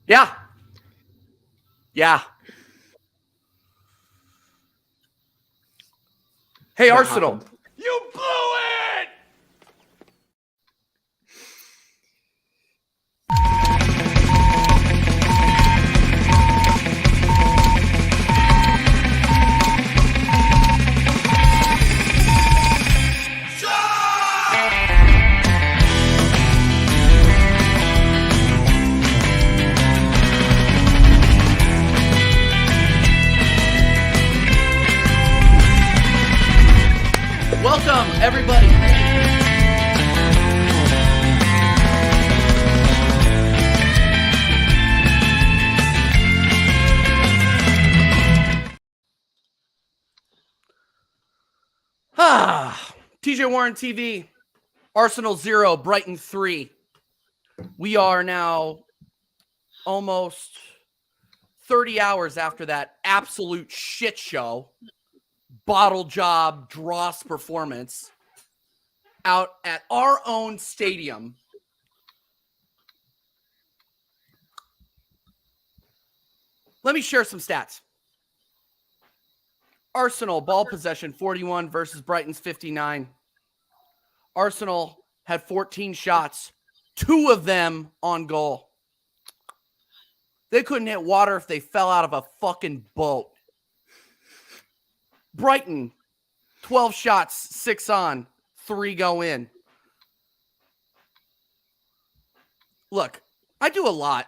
Yeah. Yeah. Hey, That Arsenal. happened. You blew it! Welcome, everybody. TJ Warren TV, Arsenal 0, Brighton 3. We are now almost 30 hours after that absolute shit show, bottle job, dross performance out at our own stadium. Let me share some stats. Arsenal ball possession 41 versus Brighton's 59. Arsenal had 14 shots, 2 of them on goal. They couldn't hit water if they fell out of a fucking boat. Brighton, 12 shots, 6 on, 3 go in. Look, I do a lot,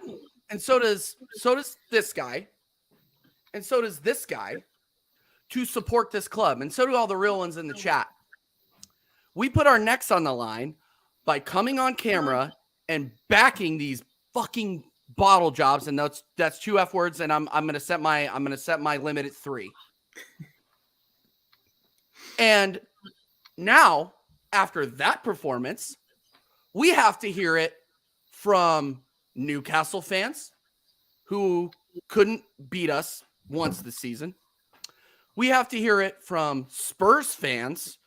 and so does this guy, and so does this guy, to support this club, and so do all the real ones in the chat. We put our necks on the line by coming on camera and backing these fucking bottle jobs, and that's 2 F words, and I'm gonna set my limit at 3. And now, after that performance, we have to hear it from Newcastle fans who couldn't beat us once this season. We have to hear it from Spurs fans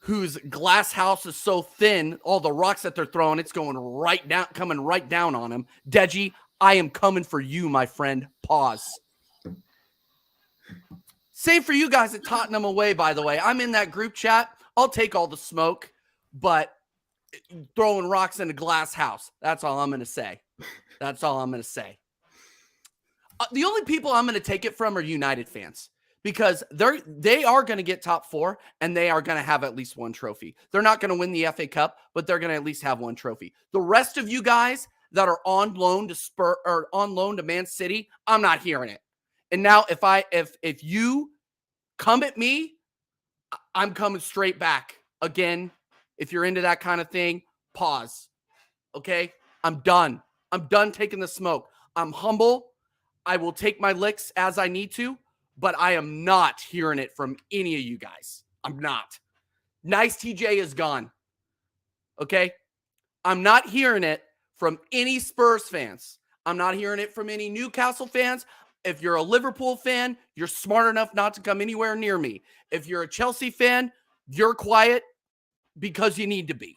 whose glass house is so thin, all the rocks that they're throwing, it's coming right down on them. Deji, I am coming for you, my friend. Pause. Same for you guys at Tottenham away, by the way. I'm in that group chat. I'll take all the smoke, but throwing rocks in a glass house. That's all I'm going to say. That's all I'm going to say. The only people I'm going to take it from are United fans, because they are going to get top 4 and they are going to have at least 1 trophy. They're not going to win the FA Cup, but they're going to at least have 1 trophy. The rest of you guys that are on loan to Man City, I'm not hearing it. And now if you come at me, I'm coming straight back. Again, if you're into that kind of thing, pause. Okay? I'm done. I'm done taking the smoke. I'm humble. I will take my licks as I need to, but I am not hearing it from any of you guys. I'm not. Nice TJ is gone. Okay? I'm not hearing it from any Spurs fans. I'm not hearing it from any Newcastle fans. If you're a Liverpool fan, you're smart enough not to come anywhere near me. If you're a Chelsea fan, you're quiet because you need to be.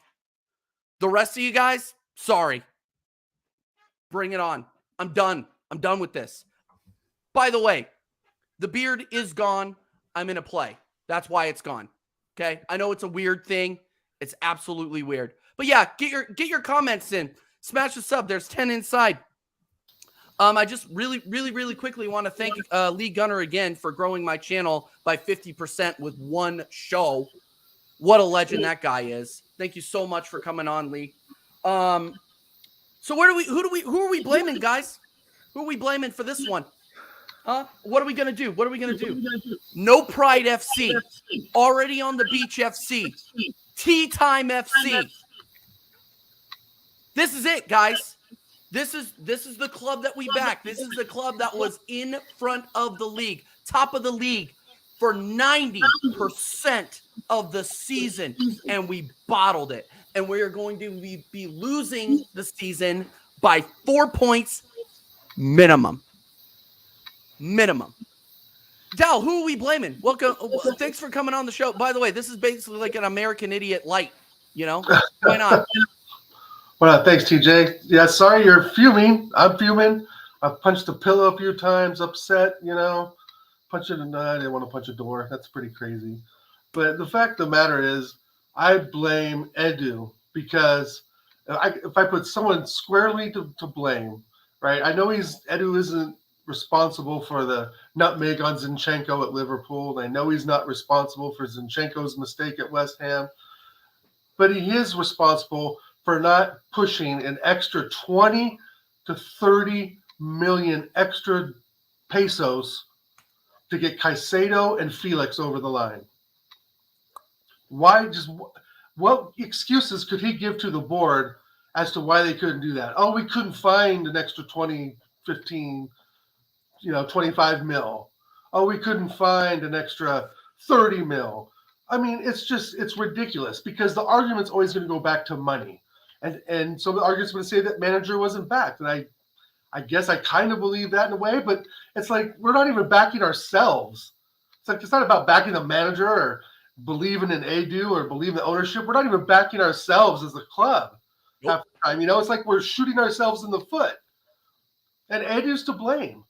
The rest of you guys, sorry. Bring it on. I'm done. I'm done with this. By the way, the beard is gone. I'm in a play. That's why it's gone. Okay? I know it's a weird thing. It's absolutely weird. But yeah, get your comments in. Smash the sub. There's 10 inside. I just really quickly want to thank Lee Gunner again for growing my channel by 50% with 1 show. What a legend that guy is. Thank you so much for coming on, Lee. So who are we blaming, guys? Who are we blaming for this one? Huh? What are we going to do? What are we going to do? No Pride FC. Already on the Beach FC. Tea Time FC. This is it, guys. This is the club that we back. This is the club that was in front of the league, top of the league for 90% of the season, and we bottled it. And we are going to be losing the season by 4 points minimum. Dal, who are we blaming? Welcome. Thanks for coming on the show. By the way, this is basically like an American Idiot light. You know, why not? Well, thanks, TJ. Yeah, sorry you're fuming. I'm fuming. I've punched a pillow a few times, upset, punching I didn't want to punch a door. That's pretty crazy. But the fact of the matter is, I blame Edu because if I put someone squarely to blame, right? I know Edu isn't responsible for the nutmeg on Zinchenko at Liverpool. I know he's not responsible for Zinchenko's mistake at West Ham, but he is responsible for not pushing an extra 20 to 30 million extra pesos to get Caicedo and Felix over the line. What excuses could he give to the board as to why they couldn't do that? Oh, we couldn't find an extra 20, 15, 25 mil. Oh, we couldn't find an extra 30 mil. I mean, it's ridiculous because the argument's always going to go back to money. And so the argument's going to say that manager wasn't backed. And I guess I kind of believe that in a way, but it's like we're not even backing ourselves. It's like it's not about backing the manager or believing in Edu or believing in the ownership. We're not even backing ourselves as a club half the time. It's like we're shooting ourselves in the foot. And Edu's to blame,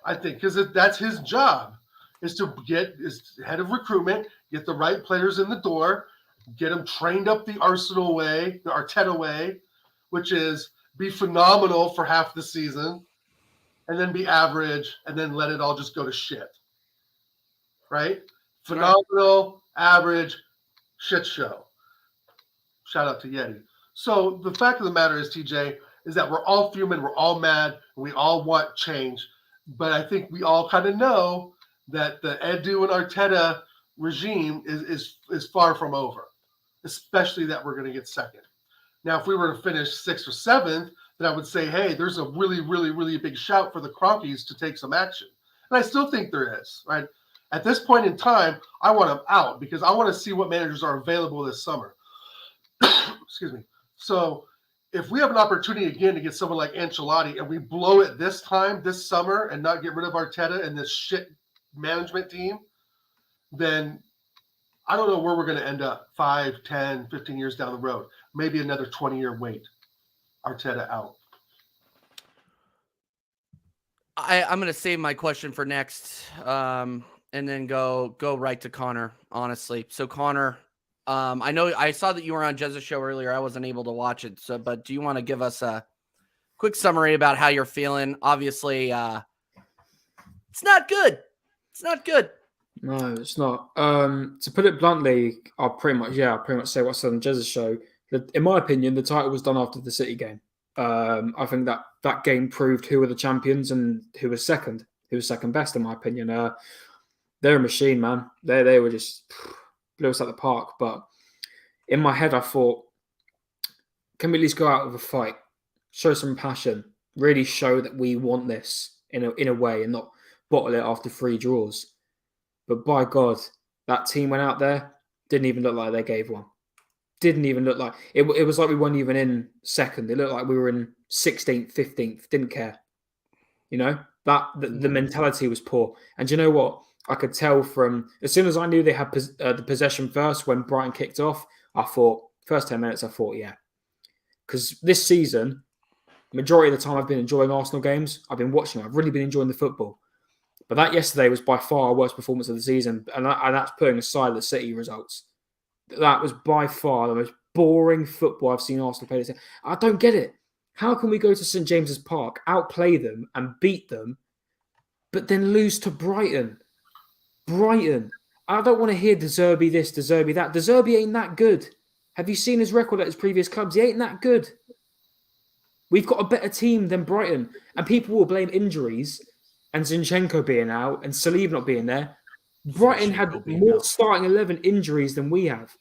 I think, because that's his job is head of recruitment, get the right players in the door, get them trained up the Arsenal way, the Arteta way, which is be phenomenal for half the season and then be average and then let it all just go to shit. Right? Phenomenal, average, shit show. Shout out to Yeti. So the fact of the matter is, TJ, is that we're all fuming, we're all mad, and we all want change. But I think we all kind of know that the Edu and Arteta regime is far from over, especially that we're going to get second. Now, if we were to finish 6th or 7th, then I would say, hey, there's a really, really, really big shout for the Cronkies to take some action. And I still think there is, right? At this point in time, I want them out because I want to see what managers are available this summer. Excuse me. So if we have an opportunity again to get someone like Ancelotti and we blow it this time, this summer, and not get rid of Arteta and this shit management team, then I don't know where we're going to end up 5, 10, 15 years down the road. Maybe another 20-year wait. Arteta out. I'm going to save my question for next and then go right to Connor, honestly. So, Connor, I know I saw that you were on Jez's show earlier. I wasn't able to watch it. But do you want to give us a quick summary about how you're feeling? Obviously, it's not good. It's not good. No, it's not. To put it bluntly, I'll pretty much say what I said on Jez's show. In my opinion, the title was done after the City game. I think that game proved who were the champions and who was second best, in my opinion. They're a machine, man. They were just blew us out the park. But in my head, I thought, can we at least go out with a fight, show some passion, really show that we want this in a way, and not bottle it after 3 draws. But by God, that team went out there, didn't even look like they gave one. Didn't even look like it was like we weren't even in second. It looked like we were in 16th, 15th. Didn't care. The mentality was poor. And you know what? I could tell from as soon as I knew they had the possession first when Brighton kicked off. I thought first 10 minutes. I thought because this season, majority of the time I've been enjoying Arsenal games. I've been watching. I've really been enjoying the football. But that yesterday was by far our worst performance of the season, and that's putting aside the City results. That was by far the most boring football I've seen Arsenal play this year. I don't get it. How can we go to St James's Park, outplay them and beat them, but then lose to Brighton? Brighton. I don't want to hear De Zerbi this, De Zerbi that. De Zerbi ain't that good. Have you seen his record at his previous clubs? He ain't that good. We've got a better team than Brighton, and people will blame injuries and Zinchenko being out and Saliba not being there. Brighton had more starting 11 injuries than we have.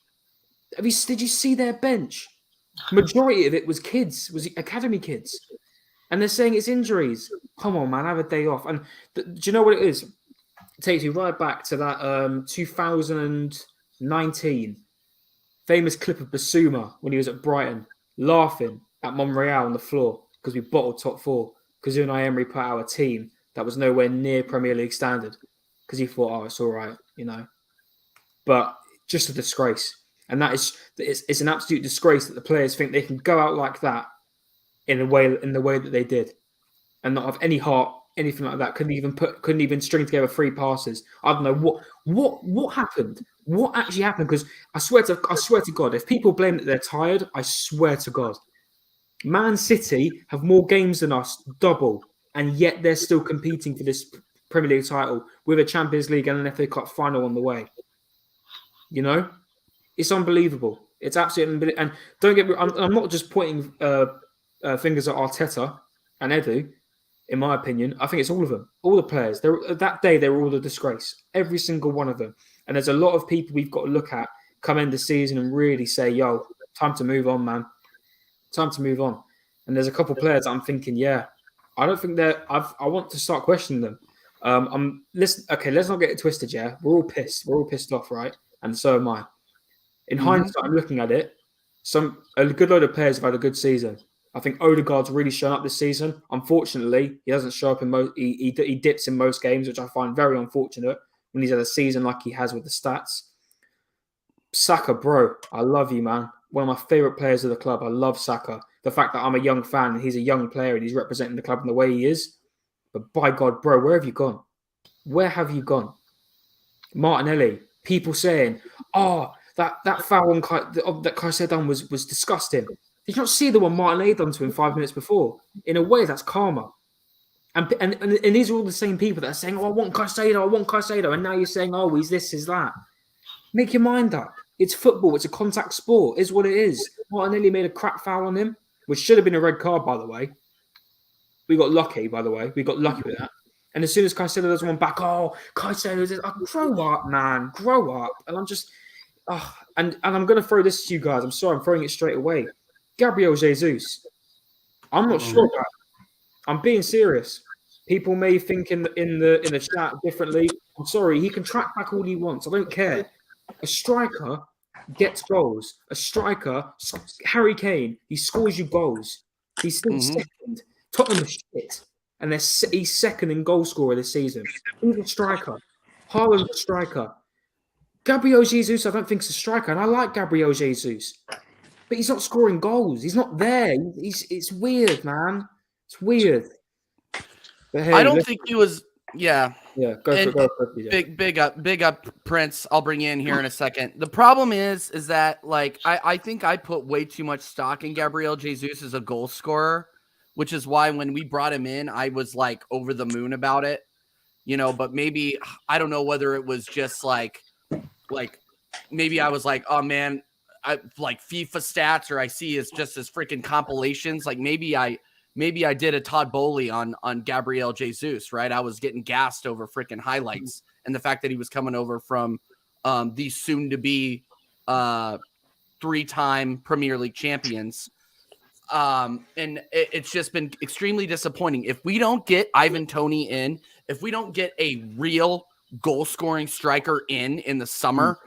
Did you see their bench? Majority of it was academy kids. And they're saying it's injuries. Come on, man, have a day off. And do you know what it is? It takes you right back to that 2019 famous clip of Basuma when he was at Brighton, laughing at Monreal on the floor because we bottled top 4 because Unai Emery put out a team that was nowhere near Premier League standard because he thought, it's all right, But just a disgrace. And it's an absolute disgrace that the players think they can go out like that in the way that they did. and not have any heart, anything like that. Couldn't even string together 3 passes. I don't know what happened. What actually happened? Because I swear to God, if people blame that they're tired, I swear to God, Man City have more games than us, double, and yet they're still competing for this Premier League title with a Champions League and an FA Cup final on the way. You know, it's unbelievable. It's absolutely unbelievable. And don't get me, I'm not just pointing fingers at Arteta and Edu. In my opinion, I think it's all of them, all the players. That day they were all a disgrace, every single one of them. And there's a lot of people we've got to look at come end the season and really say, "Yo, time to move on, man. Time to move on." And there's a couple of players that I'm thinking, yeah, I don't think they're. I want to start questioning them. Okay, let's not get it twisted. Yeah, we're all pissed. We're all pissed off, right? And so am I. In hindsight, I'm looking at it. A good load of players have had a good season. I think Odegaard's really shown up this season. Unfortunately, he doesn't show up in most. He dips in most games, which I find very unfortunate when he's had a season like he has with the stats. Saka, bro, I love you, man. One of my favourite players of the club. I love Saka. The fact that I'm a young fan and he's a young player and he's representing the club in the way he is. But by God, bro, where have you gone? Where have you gone? Martinelli, people saying, "Oh, that foul that Kaiser done was disgusting." Did you not see the one Martinelli done to him 5 minutes before? In a way, that's karma. And these are all the same people that are saying, "Oh, I want Caicedo," and now you're saying, "Oh, he's this, he's that." Make your mind up. It's football. It's a contact sport. Is what it is. Martinelli made a crap foul on him, which should have been a red card, by the way. We got lucky, by the way. We got lucky with that. And as soon as Caicedo does one back, "Oh, Caicedo, grow up, man, grow up." And I'm just, and I'm going to throw this to you guys. I'm sorry, I'm throwing it straight away. Gabriel Jesus. I'm not sure about it. I'm being serious. People may think in the chat differently. I'm sorry. He can track back all he wants. I don't care. A striker gets goals. A striker, Harry Kane, he scores you goals. He's still second. Tottenham are shit. And he's second in goal scorer this season. He's a striker. Haaland's a striker. Gabriel Jesus, I don't think is a striker. And I like Gabriel Jesus. But he's not scoring goals. He's not there. It's weird, man. It's weird. But hey, I don't think he was. Yeah. Yeah. Go for it. Big up, Prince. I'll bring you in here in a second. The problem is that like I think I put way too much stock in Gabriel Jesus as a goal scorer, which is why when we brought him in, I was like over the moon about it. You know, but maybe I don't know whether it was just like maybe I was like, oh man. I like FIFA stats, or I see it's just as freaking compilations. Like maybe I did a Todd Bowley on Gabriel Jesus, right? I was getting gassed over freaking highlights and the fact that he was coming over from the soon to be 3-time Premier League champions. And it's just been extremely disappointing. If we don't get Ivan Toney in, if we don't get a real goal scoring striker in the summer,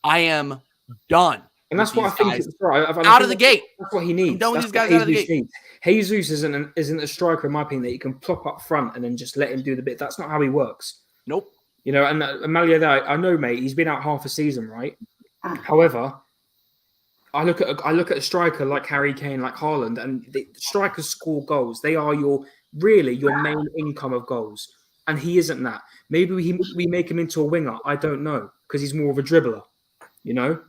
I am done. And that's what I think is right. Out of the gate. That's what he needs. Don't these guys out of the gate. Needs. Jesus isn't a striker, in my opinion, that you can plop up front and then just let him do the bit. That's not how he works. Nope. You know, and Amalia, I know, mate, he's been out half a season, right? However, I look at a striker like Harry Kane, like Haaland, and the strikers score goals. They are your main income of goals. And he isn't that. Maybe we make him into a winger. I don't know, because he's more of a dribbler, you know?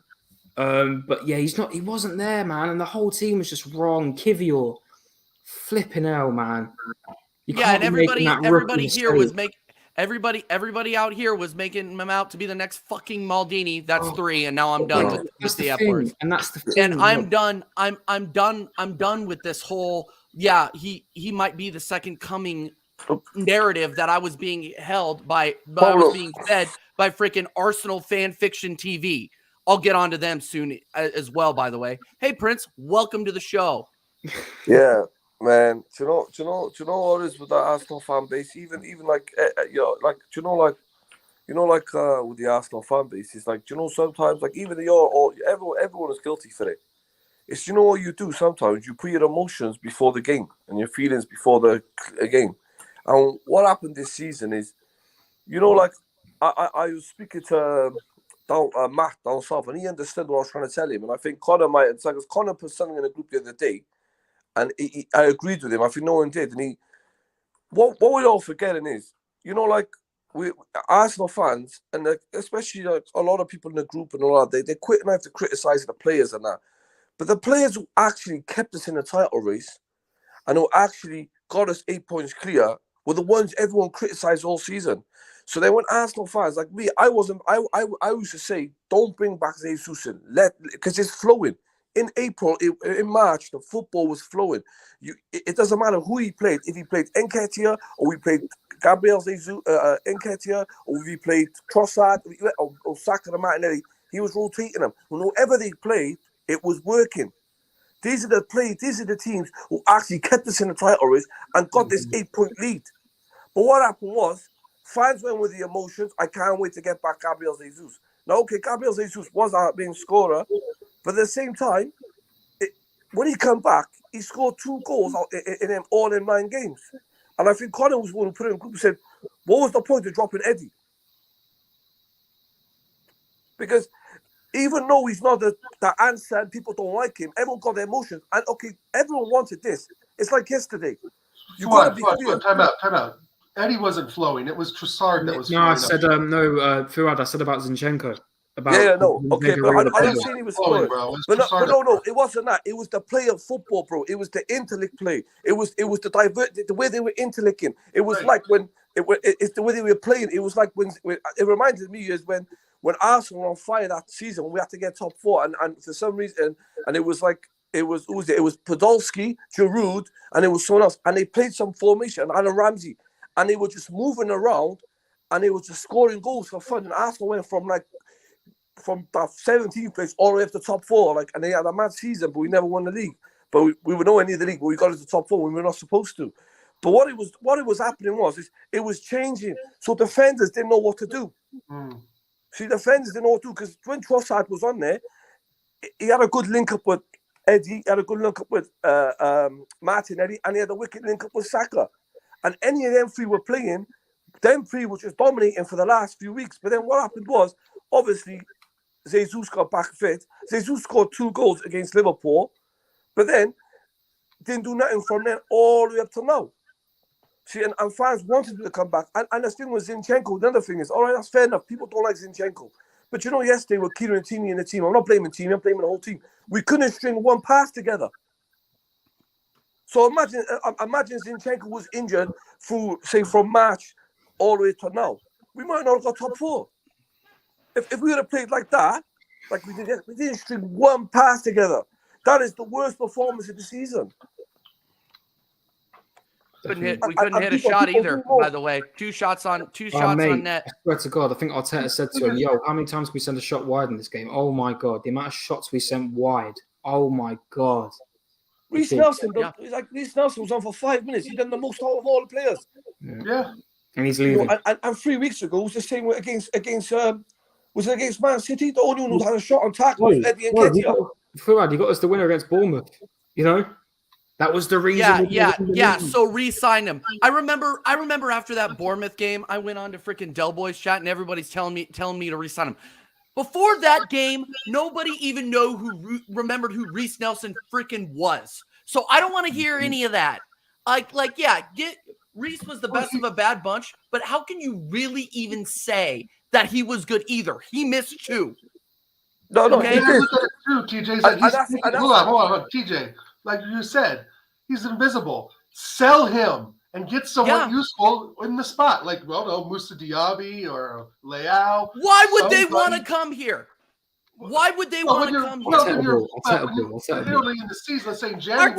But yeah, he wasn't there, man. And the whole team was just wrong. Kivior, flipping hell, man. And everybody here was everybody out here was making him out to be the next fucking Maldini. That's 3, and now I'm done with the F word. And that's the thing. And I'm done. I'm done with this whole. Yeah, he might be the second coming narrative that I was being held by. I was being fed by freaking Arsenal fan fiction TV. I'll get on to them soon as well, by the way. Hey, Prince, welcome to the show. Yeah, man. Do you know what it is with the Arsenal fan base? Even like, with the Arsenal fan base, it's like, sometimes, like, even everyone is guilty for it. It's, what you do sometimes? You put your emotions before the game and your feelings before the game. And what happened this season is, like, I was speaking to Matt down south, and he understood what I was trying to tell him. And I think Connor it's like Connor put something in the group the other day, and I agreed with him. I think no one did. And what we're all forgetting is, like we Arsenal fans, and especially like a lot of people in the group and all that, they're quick enough to criticize the players and that. But the players who actually kept us in the title race and who actually got us 8 points clear were the ones everyone criticized all season. So then when Arsenal fans like me, I used to say, don't bring back Jesus in, because it's flowing. In April, in March, the football was flowing. It doesn't matter who he played. If he played Nketiah or we played Gabriel Jesus, Nketiah, or if he played Trossard or Saka and Martinelli, he was rotating them. Whenever they played, it was working. These are the teams who actually kept us in the title race and got this 8-point lead. But what happened was, fans went with the emotions. I can't wait to get back Gabriel Jesus. Now, okay, Gabriel Jesus was our main scorer, but at the same time, when he came back, he scored 2 goals in all in 9 games. And I think Colin was one who put it in the group and said, what was the point of dropping Eddie? Because even though he's not the answer and people don't like him, everyone got their emotions. And okay, everyone wanted this. It's like yesterday. You got to be clear. Time out. Eddie wasn't flowing. It was Trossard that was flowing. No, I said, Fuad, I said about Zinchenko. Okay, but I didn't say he was flowing, bro. But no, it wasn't that. It was the play of football, bro. It was the intellect play. It was the way they were intellecting. It was like when it's the way they were playing. It was like when it reminded me is when Arsenal were on fire that season when we had to get top 4 and for some reason and it was like it was Podolski, Giroud, and it was someone else, and they played some formation and Ramsey, and they were just moving around and they were just scoring goals for fun. And Arsenal went from the 17th place all the way up to top 4, and they had a mad season, but we never won the league. But we were nowhere near the league, but we got into the top 4 when we were not supposed to. But what it was happening was it was changing. So defenders didn't know what to do. See, defenders didn't know what to do because when Trossard was on there, he had a good link up with Eddie, he had a good link up with Martinelli, and he had a wicked link up with Saka. And any of them 3 were playing, them 3 were just dominating for the last few weeks. But then what happened was, obviously, Jesus got back fit. Jesus scored 2 goals against Liverpool, but then didn't do nothing from then all the way up to now. See, and fans wanted him to come back. And the thing was Zinchenko. The other thing is, all right, that's fair enough. People don't like Zinchenko. But yesterday with Kieran Tierney in the team, I'm not blaming Tierney, I'm blaming the whole team. We couldn't string one pass together. So imagine Zinchenko was injured from March all the way to now. We might not have got top 4. If we would have played like that, like we didn't string one pass together. That is the worst performance of the season. We couldn't hit a shot either, by the way. 2 shots on net. I swear to God, I think Arteta said to him, yo, how many times can we send a shot wide in this game? Oh my God, the amount of shots we sent wide. Oh my God. Reece Nelson was on for 5 minutes. He done the most out of all the players. Yeah. And he's leaving. And 3 weeks ago, it was the same way against Man City. The only one who had a shot on tackle was Eddie Nketiah. Fuad, you got us the winner against Bournemouth. That was the reason. Yeah. So re-sign him. I remember after that Bournemouth game, I went on to freaking Del Boys chat, and everybody's telling me to re-sign him. Before that game, nobody even remembered who Reece Nelson freaking was. So I don't want to hear any of that. Reece was the best of a bad bunch, but how can you really even say that he was good either? He missed 2. No, okay? He did. True, TJ. Hold on, TJ. Like you said, he's invisible. Sell him and get someone useful in the spot, like Moussa Diaby or Leao. Why would they want to come here? Why would they want to come here? Literally in the season, let's say January.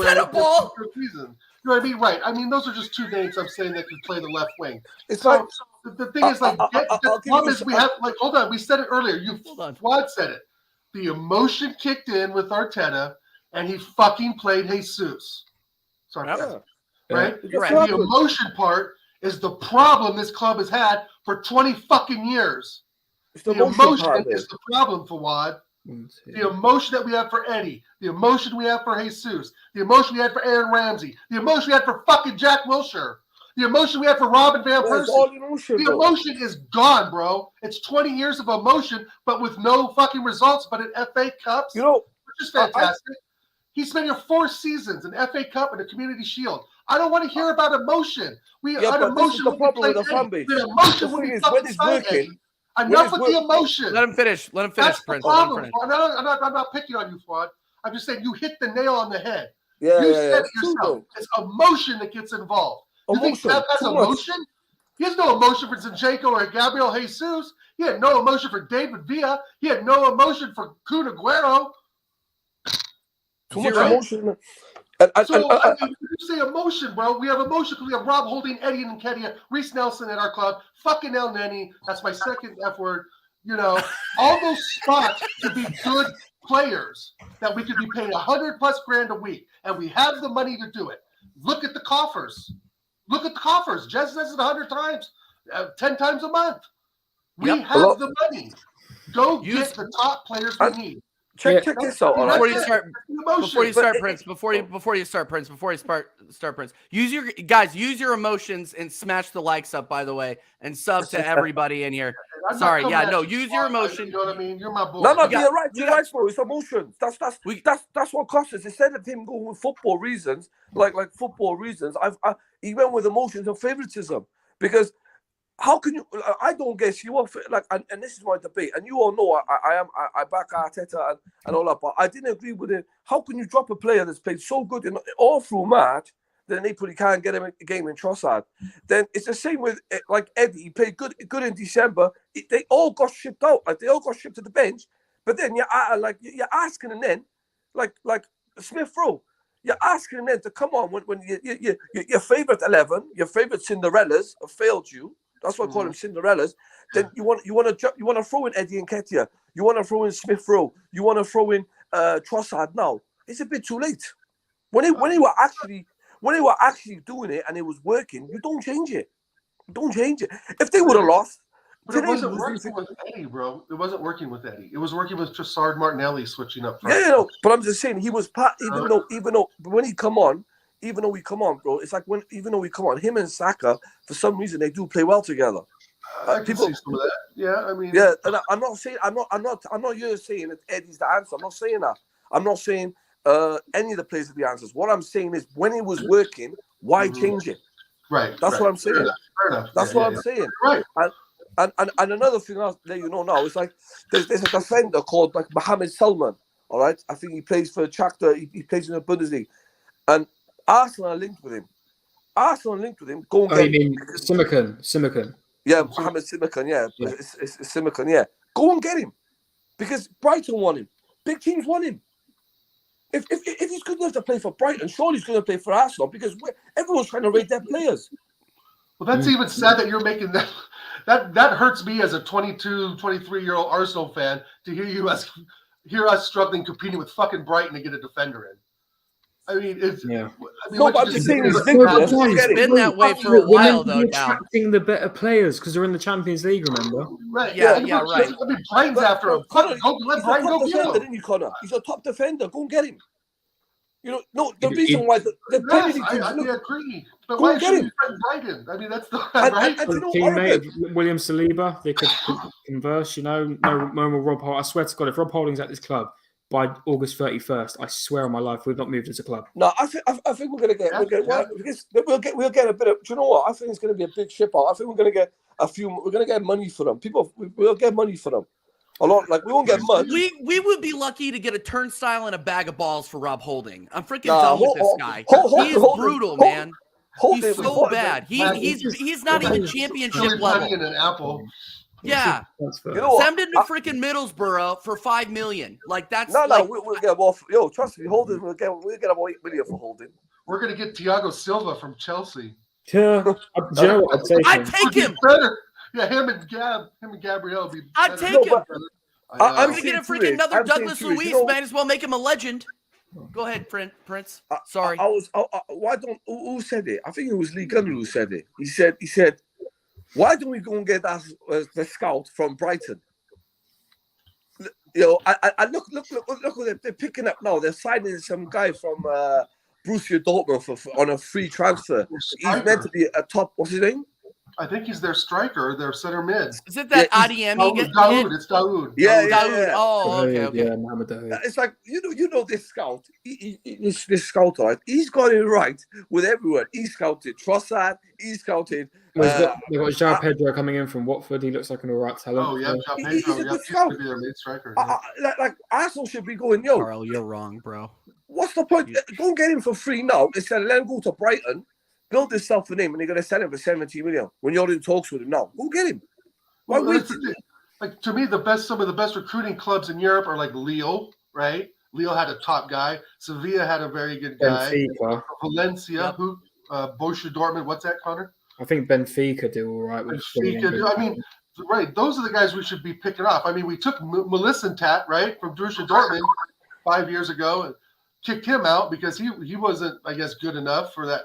Season. You know what I mean? Right. I mean, those are just 2 names I'm saying that could play the left wing. So the thing is, the problem is we have, hold on, we said it earlier. Fuad said it. The emotion kicked in with Arteta, and he fucking played Jesus. Sorry. Right? The emotion part is the problem this club has had for 20 fucking years. The emotion is the problem, Fuad. The emotion that we have for Eddie, the emotion we have for Jesus, the emotion we had for Aaron Ramsey, the emotion we had for fucking Jack Wilshere, the emotion we had for Robin Van Persie. The emotion is gone, bro. It's 20 years of emotion, but with no fucking results, but in FA Cups, which is fantastic. He spent here 4 seasons in FA Cup and a Community Shield. I don't want to hear about emotion. Yeah, but this is the problem with the fan base. With emotion, The when thing we is, fucking when it's sign working, Eddie. Enough with the emotion. Let him finish. Let him finish, That's the Prince. Let him problem. finish. I'm not picking on you, Fuad. I'm just saying you hit the nail on the head. Yeah, You yeah, said yeah. it yourself. It's emotion that gets involved. You think Emotion, Kev has too much. emotion? He has no emotion for Zinchenko or Gabriel Jesus. He had no emotion for David Villa. He had no emotion for Kun Aguero. Too much Zero. emotion. So when you say emotion, bro, we have emotion because we have Rob Holding, Eddie and Nketiah, Reece Nelson at our club, fucking El Neni. That's my second F word. You know, all those spots could be good players that we could be paying $100+ grand a week, and we have the money to do it. Look at the coffers. Look at the coffers. Jez says it 100 times, 10 times a month. We have the money. Go get the top players we need. Check this out. Before you start, Prince. Use your emotions and smash the likes up. By the way, and sub to everybody in here. Sorry, use your emotion. You know what I mean? You're my boy. No, you're right. You're right, bro. It's emotions. That's what costs us. Instead of him going with football reasons, like football reasons, he went with emotions and favoritism. Because how can you? I don't guess you off like, and this is my debate. And you all know I back Arteta and all that, but I didn't agree with it. How can you drop a player that's played so good in all through match? Then Napoli can't get him a game in Trossard. Then it's the same with like Eddie. He played good in December. They all got shipped out. Like they all got shipped to the bench. But then you're asking them then, like Smith Rowe, you're asking them then to come on when your favorite 11, your favorite Cinderellas have failed you. That's why I call them Cinderellas. Then you want to throw in Eddie Nketiah. You want to throw in Smith Rowe. You want to throw in Trossard now. It's a bit too late. When they were actually doing it and it was working, you don't change it. Don't change it. If they would have lost, but it wasn't working with Eddie, bro. It wasn't working with Eddie. It was working with Trossard, Martinelli switching up front. Yeah, but I'm just saying he was part. Even though when he come on, bro, it's like even though we come on, him and Saka for some reason they do play well together. I can see some of that. Yeah, I mean, yeah. And I'm not saying I'm not here saying that Eddie's the answer. I'm not saying that. I'm not saying any of the players are the answers. What I'm saying is when it was working, why change it? Right. That's what I'm saying. Fair enough. That's what I'm saying. Right. And another thing I'll let you know now is like there's a defender called like Mohamed Salman. All right, I think he plays for Shakhtar. He plays in the Bundesliga, and Arsenal are linked with him. Go and get him. Simakan. Yeah, Mohamed Simakan. Yeah, it's Simakan. Yeah, go and get him because Brighton want him. Big teams want him. If he's good enough to play for Brighton, surely he's going to play for Arsenal because everyone's trying to rate their players. Well, that's even sad that you're making that. That hurts me as a 22, 23-year-old Arsenal fan to hear us struggling competing with fucking Brighton to get a defender in. I mean, it's but I'm just saying it's been that way for a while though. Now attracting the better players because they're in the Champions League. Remember? Right? Yeah, right. I mean, Brighton's after him. Let Brighton go get him. Didn't you, Connor? He's a top defender. Go and get him. You know, no. The reason why the Premier League teams I agree. But go why and get should him. we Brighton? I mean, that's the right. Teammate of William Saliba, they could converse. No more Rob Holding. I swear to God, if Rob Holding's at this club by August 31st, I swear on my life, we've not moved as a club. No, I think we're going to get. We'll get a bit of. Do you know what? I think it's going to be a big ship out. I think we're going to get a few. We're going to get money for them. We'll get money for them. A lot. Like we won't get much. We would be lucky to get a turnstile and a bag of balls for Rob Holding. I'm freaking done with this guy. He is brutal, man. He's so bad. He's not even championship level. In an apple. Yeah, you know send him to freaking Middlesbrough for $5 million. Like that's we'll get off. Yo, trust me, Holding. We'll get about $8 million for Holding. We're gonna get Thiago Silva from Chelsea. Yeah, do you know what? I'd take him. Better. Yeah, him and Gabriel would be. I'd take him. I'm gonna get a freaking another Douglas Luiz. Might as well make him a legend. Go ahead, Prince. Sorry. Who said it? I think it was Lee Gunner who said it. He said, why don't we go and get us the scout from Brighton? You know, I look what they're picking up now. They're signing some guy from Borussia Dortmund on a free transfer. He's meant to be a top. What's his name? I think he's their striker, their center mid. Is it that Yeah, Adiemi kid? Daoud. It's Daoud. Yeah, Daoud. yeah. Daoud. Oh, okay, okay. Yeah, Mohamed Dahoud. It's like you know this scout. This scout, right? He's got it right with everyone. He scouted Trossard. He scouted. Well, they've got João Pedro coming in from Watford. He looks like an alright talent. Oh yeah, João He's Pedro. a Yeah, good he's scout. going to be their main striker. Yeah. Like Arsenal should be going, yo, Carl, you're wrong, bro. what's the point? Go and get him for free now instead of let him go to Brighton, build himself a name, and they're going to sell him for 70 million when you're in talks with him now. Go get him. Why Well, wait? that's the thing. Like to me, some of the best recruiting clubs in Europe are like Lille, right? Lille had a top guy. Sevilla had a very good guy. Benfica. Valencia, Yep. who Borussia Dortmund. What's that, Connor? I think Benfica do all right with Benfica. I mean, right. Those are the guys we should be picking off. I mean, we took Melissentat, right, from Borussia Dortmund 5 years ago and kicked him out because he wasn't, I guess, good enough for that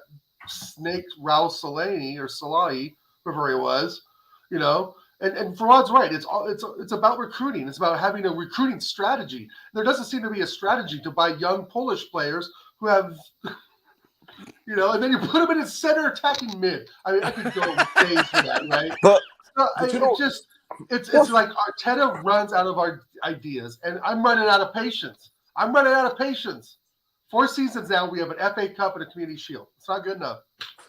snake Raul Salahi, whoever he was, you know. And Farad's right. It's about recruiting. It's about having a recruiting strategy. There doesn't seem to be a strategy to buy young Polish players who have, you know, and then you put them in a center attacking mid. I mean, I could go days for that, right? But It's like Arteta runs out of our ideas, and I'm running out of patience. 4 seasons now, we have an FA Cup and a Community Shield. It's not good enough.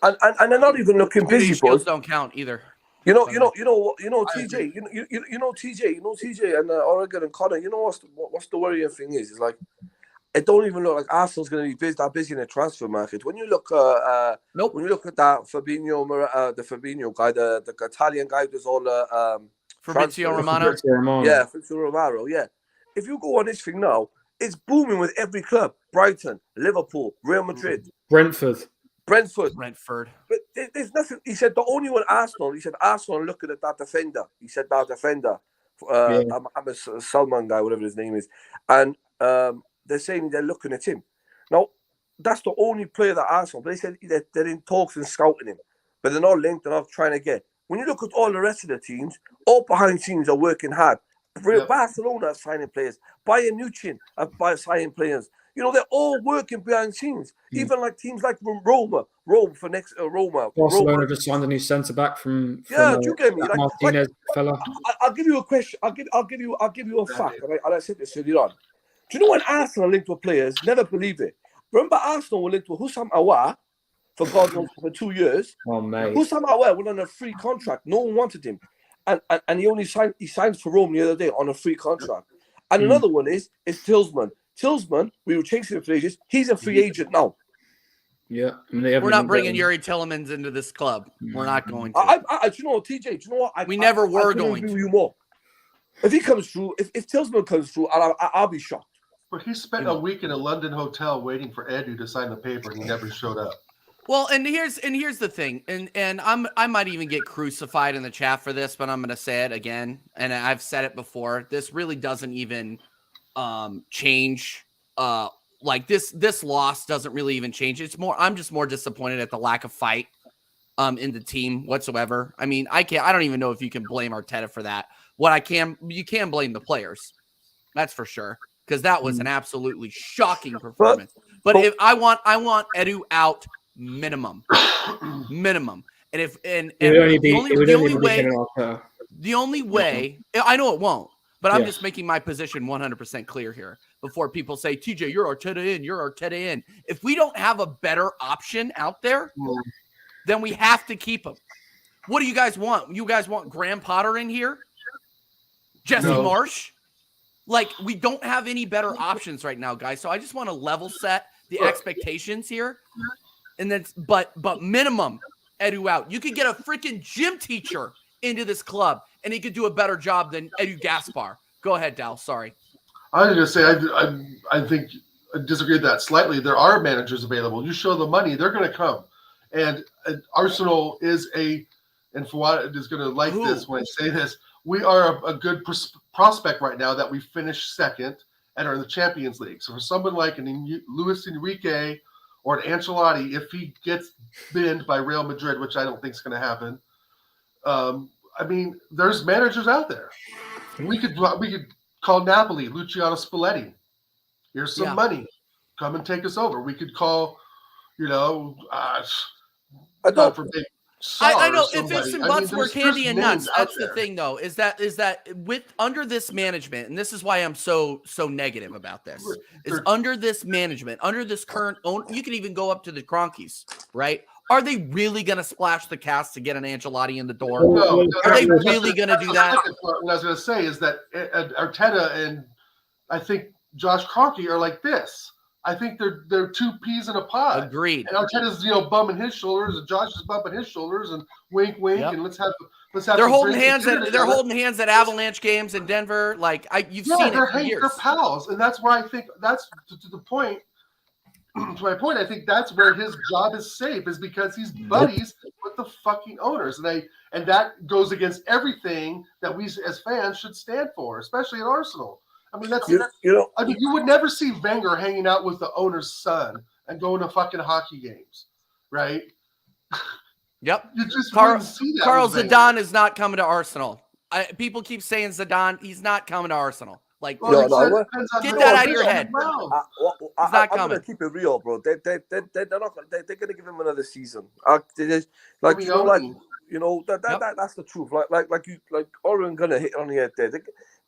and they're not even looking busy, These skills boys. don't count either. You know, I TJ, agree. TJ, and Oregon and Connor. You know what's the worrying thing is? It's like it don't even look like Arsenal's going to be that busy in the transfer market. When you look, Nope. when you look at that the Fabinho guy, the Italian guy who does all the Fabrizio transfers. Romano. Fabrizio Romano. Yeah, Fabrizio Romano. Yeah, if you go on this thing now, it's booming with every club: Brighton, Liverpool, Real Madrid, Brentford. Brentford. Brentford. But there's nothing. He said the only one Arsenal. He said Arsenal are looking at that defender. He said that defender, that Mohammed Salman guy, whatever his name is, and they're saying they're looking at him. Now that's the only player that Arsenal. But they said they're in talks and scouting him, but they're not linked. They're not trying to get. When you look at all the rest of the teams, all behind teams are working hard. Barcelona are signing players. Bayern Munich are signing players. You know, they're all working behind scenes. Even like teams like Roma for next Roma. Barcelona just signed a new centre back from do you get me? Like, Martinez fella. I'll give you a question. I'll give you a fact. And I said this earlier on. Do you know when Arsenal linked with players? Never believe it. Remember, Arsenal were linked with Hussam Aouar for God knows for 2 years. Oh mate. Hussam Aouar went on a free contract. No one wanted him, and he only signed for Rome the other day on a free contract. And another one is Tillsman. Tillsman, we were chasing him for ages. He's a free agent now. Yeah. We're not bringing Yuri Tillemans into this club. We're not going to. Do you know what, TJ? Do you know what? We never were couldn't going agree to. with you more. If he comes through, if Tillsman comes through, I'll be shocked. But he spent a week in a London hotel waiting for Edu to sign the paper, and he never showed up. Well, and here's the thing, and I might even get crucified in the chat for this, but I'm going to say it again, and I've said it before. This really doesn't even change. Like this loss doesn't really even change. It's more. I'm just more disappointed at the lack of fight in the team whatsoever. I mean, I don't even know if you can blame Arteta for that. You can blame the players. That's for sure, because that was an absolutely shocking performance. But if I want Edu out. Minimum. And if the only way I know it won't, but I'm just making my position 100% clear here before people say, TJ, you're Arteta in. If we don't have a better option out there, then we have to keep him. What do you guys want? You guys want Graham Potter in here? Jesse Marsh? Like, we don't have any better options right now, guys. So I just want to level set the expectations here. And then, but minimum, Edu out. You could get a freaking gym teacher into this club, and he could do a better job than Edu Gaspar. Go ahead, Dal. Sorry. I was going to say, I think I disagree with that slightly. There are managers available. You show the money, they're going to come. And Arsenal is and Fawad is going to like this when I say this, we are a good prospect right now that we finished second and are in the Champions League. So for someone like Luis Enrique or an Ancelotti, if he gets binned by Real Madrid, which I don't think is going to happen, I mean, there's managers out there. We could call Napoli, Luciano Spalletti. Here's some money. Come and take us over. We could call, I Sarr know or if ifs somebody. and I buts mean, were there's candy and names nuts. out That's the there. thing, though, is that with under this management, and this is why I'm so negative about this, is They're- under this management, under this current own, you can even go up to the Cronkies, right? Are they really going to splash the cast to get an Ancelotti in the door? No, Are they that's really going to do the that? second part. What I was going to say is that Arteta and I think Josh Kroenke are like this. I think they're two peas in a pod. Agreed. And Arteta's bumming his shoulders, and Josh is bumping his shoulders, and wink, Yep. and let's have. They're some holding drinks and hands dinner at together. holding hands at Avalanche games in Denver. Like you've seen it for years. They're pals, and that's where I think that's to the point. To my point, I think that's where his job is safe, is because he's buddies with the fucking owners, and that goes against everything that we as fans should stand for, especially at Arsenal. I mean, you would never see Wenger hanging out with the owner's son and going to fucking hockey games, right? Yep. You just Carl wouldn't see that. with Wenger. Zidane is not coming to Arsenal. People keep saying Zidane. He's not coming to Arsenal. Like, Well, No, it no, depends on get who that it out of your is. head. Well, He's not I'm coming. gonna keep it real, bro. They're not. They're gonna give him another season. That's the truth. Like Oren gonna hit on the head there.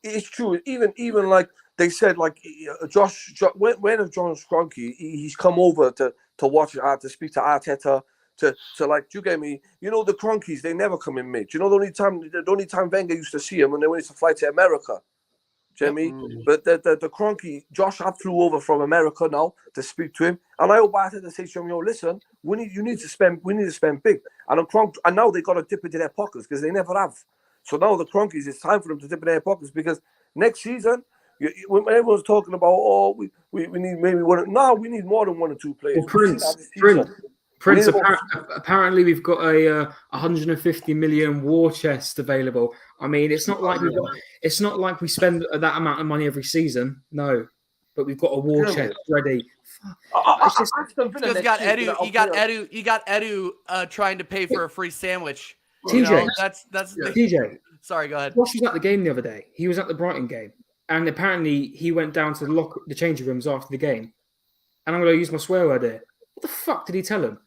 It's true. Even like they said, like Josh when of Josh Kroenke, he's come over to watch to speak to Arteta. To like, you get me? The Cronkies, they never come in mid. The only time Wenger used to see him when they went to fly to America. Jimmy, but the Cronky, Josh had flew over from America now to speak to him, and I hope I had to say to him, listen, we need to spend big, and now they got to dip into their pockets because they never have. So now the Cronkies, it's time for them to dip in their pockets because next season, when everyone's talking about, we need maybe one, no, we need more than one or two players. Well, Prince, apparently we've got a 150 million war chest available. I mean, it's not like we spend that amount of money every season. No, but we've got a war chest ready. Because you got Edu trying to pay for a free sandwich. TJ, that's the TJ. Sorry, go ahead. Josh was at the game the other day. He was at the Brighton game, and apparently he went down to the changing rooms after the game. And I'm going to use my swear word here. What the fuck did he tell him?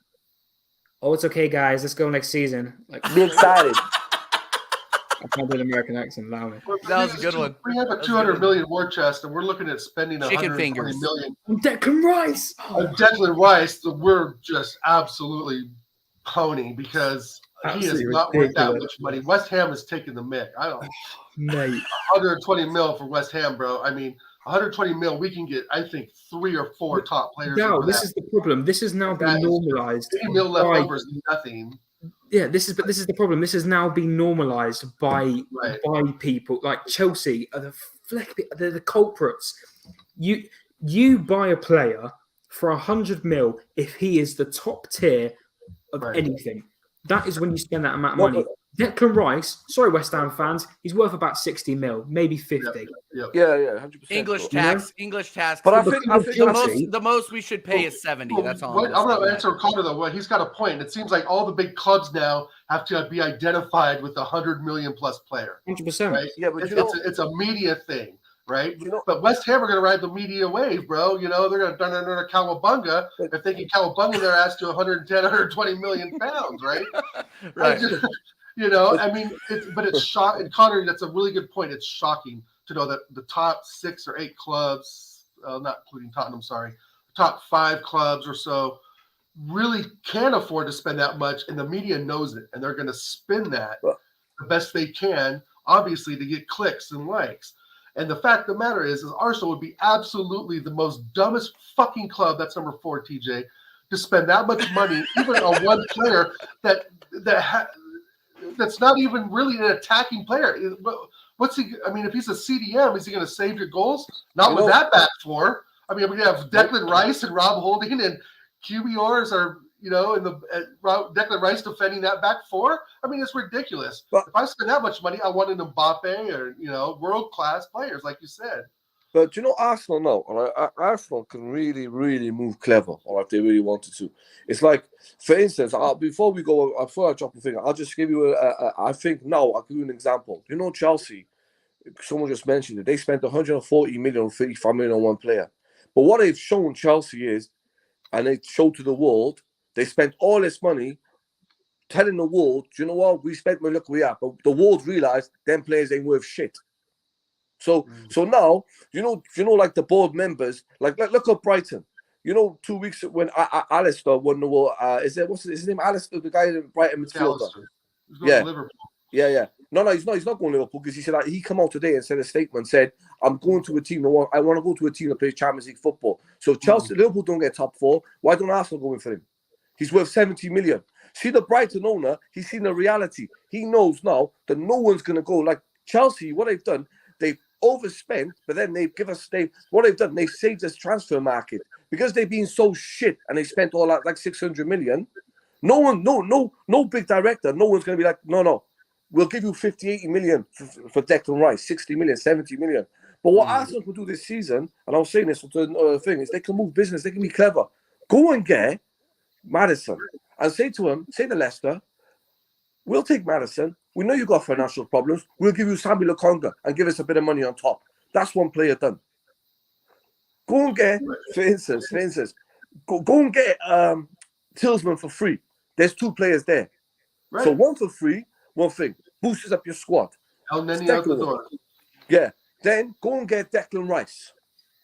Oh, it's okay, guys. Let's go next season. Like, be excited. I can't do an American accent. Allow me. That was a good one. We have a 200 million war chest, and we're looking at spending Chicken 120 fingers. million. Declan Rice. On Declan Rice, we're just absolutely pony because he is not worth that much money. West Ham is taking the mick. I don't. Mate, 120 mil for West Ham, bro. I mean, 120 mil, we can get, I think, 3 or 4 top players. No, this is the problem. This has now been normalized. 80 mil leftovers, nothing. Yeah, this is the problem. This has now been normalized by people like Chelsea are they're the culprits. You buy a player for 100 mil if he is the top tier of anything. That is when you spend that amount of money. Declan Rice, sorry, West Ham fans, he's worth about 60 mil, maybe 50. Yeah, 100%. English tax. But I think the most we should pay is 70. That's all. I'm going to answer Connor though. He's got a point. It seems like all the big clubs now have to be identified with a 100 million plus player. 100%. Right? Yeah, but it's a media thing, right? But West Ham are going to ride the media wave, bro. They're going to turn another cowabunga if they can cowabunga their ass to 110, 120 million pounds, right? Right. I mean, it's shocking. And Connor, that's a really good point. It's shocking to know that the top 6 or 8 clubs, not including Tottenham, sorry, top 5 clubs or so, really can't afford to spend that much, and the media knows it, and they're going to spin that the best they can, obviously, to get clicks and likes. And the fact of the matter is Arsenal would be absolutely the most dumbest fucking club, that's number 4, TJ, to spend that much money, even on one player that's not even really an attacking player. What's he? I mean, if he's a CDM, is he going to save your goals? Not with that back four. I mean, we have Declan Rice and Rob Holding and QBRs are, Declan Rice defending that back four. I mean, it's ridiculous. But if I spend that much money, I want an Mbappe or world-class players, like you said. But Arsenal now, all right? Arsenal can really, really move clever, all right, if they really wanted to. It's like, for instance, before I drop a thing, I'll just give you I think now, I'll give you an example. Chelsea, someone just mentioned it, they spent 140 million, 35 million on one player. But what they've shown Chelsea is, and they showed to the world, they spent all this money telling the world, do you know what? We spent money, look where we are. But the world realised them players ain't worth shit. So now, you know, like the board members, like look at Brighton. You know, 2 weeks when Alistair won the war, what's his name? Alistair, the guy in Brighton midfielder. He's going to Liverpool. Yeah. No, he's not going to Liverpool because he said he come out today and said a statement, said, I'm going to a team, I want to go to a team that plays Champions League football. So if Chelsea, Liverpool don't get top 4, why don't Arsenal go in for him? He's worth 70 million. See, the Brighton owner, he's seen the reality. He knows now that no one's going to go. Like Chelsea, what they've done, they've overspent, but then they've saved this transfer market because they've been so shit and they spent all that like 600 million. No big director, no one's going to be like, no, we'll give you 50, 80 million for Declan Rice, 60 million, 70 million. But what Arsenal can do this season, and I was saying this to another thing, is they can move business, they can be clever. Go and get Maddison and say to Leicester, we'll take Maddison. We know you've got financial problems. We'll give you Sambi Lokonga and give us a bit of money on top. That's one player done. Go and get, for instance, go and get Tillsman for free. There's 2 players there. Right. So one for free, one thing. Boosts up your squad. El Neni out the door. Yeah. Then go and get Declan Rice.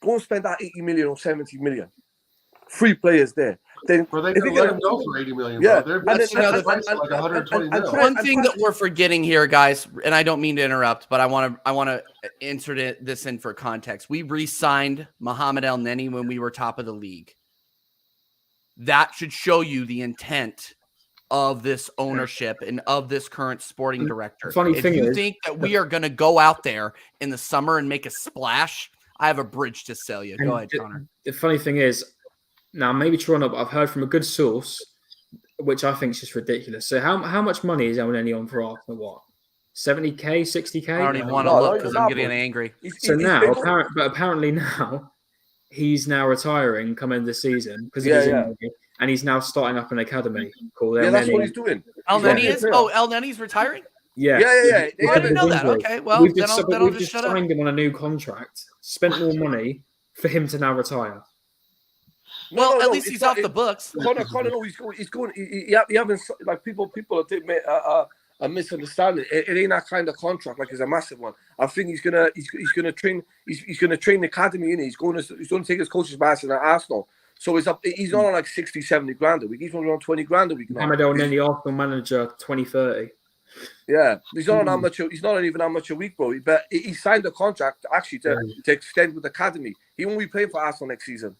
Go and spend that 80 million or 70 million. 3 players there. Then they can let him go for 80 million. Yeah. Bro. That's like 120 million. One thing that we're forgetting here, guys, and I don't mean to interrupt, but I want to insert this in for context. We re-signed Mohamed El Neni when we were top of the league. That should show you the intent of this ownership and of this current sporting director. If you think that we are going to go out there in the summer and make a splash, I have a bridge to sell you. Go ahead, Connor. The funny thing is, now maybe Toronto, but I've heard from a good source, which I think is just ridiculous. So how much money is El Neni on for Arsenal? What? 70k, 60k? I don't even want to look because I'm getting angry. Apparently now he's now retiring coming this season because and he's now starting up an academy called El that's Neni. what he's doing. El Neni is? Oh, El Neni's retiring? Yeah. Yeah. Oh, I didn't know that. Okay, well, we've then I'll just shut up. signed him on a new contract, spent more money for him to now retire. Well, at least he's off the books. Connor, no, he's going. He haven't, like people are misunderstanding. It ain't that kind of contract. Like it's a massive one. I think he's gonna train. He's gonna train the academy in. He's going to take his coach's master at Arsenal. So he's not on like 60, 70 grand a week. He's only on 20 grand a week now. Mohamed El Neni, Arsenal manager, 2030. Yeah, he's not on how much. He's not even how much a week, bro. But he signed a contract actually to extend with the academy. He won't be playing for Arsenal next season.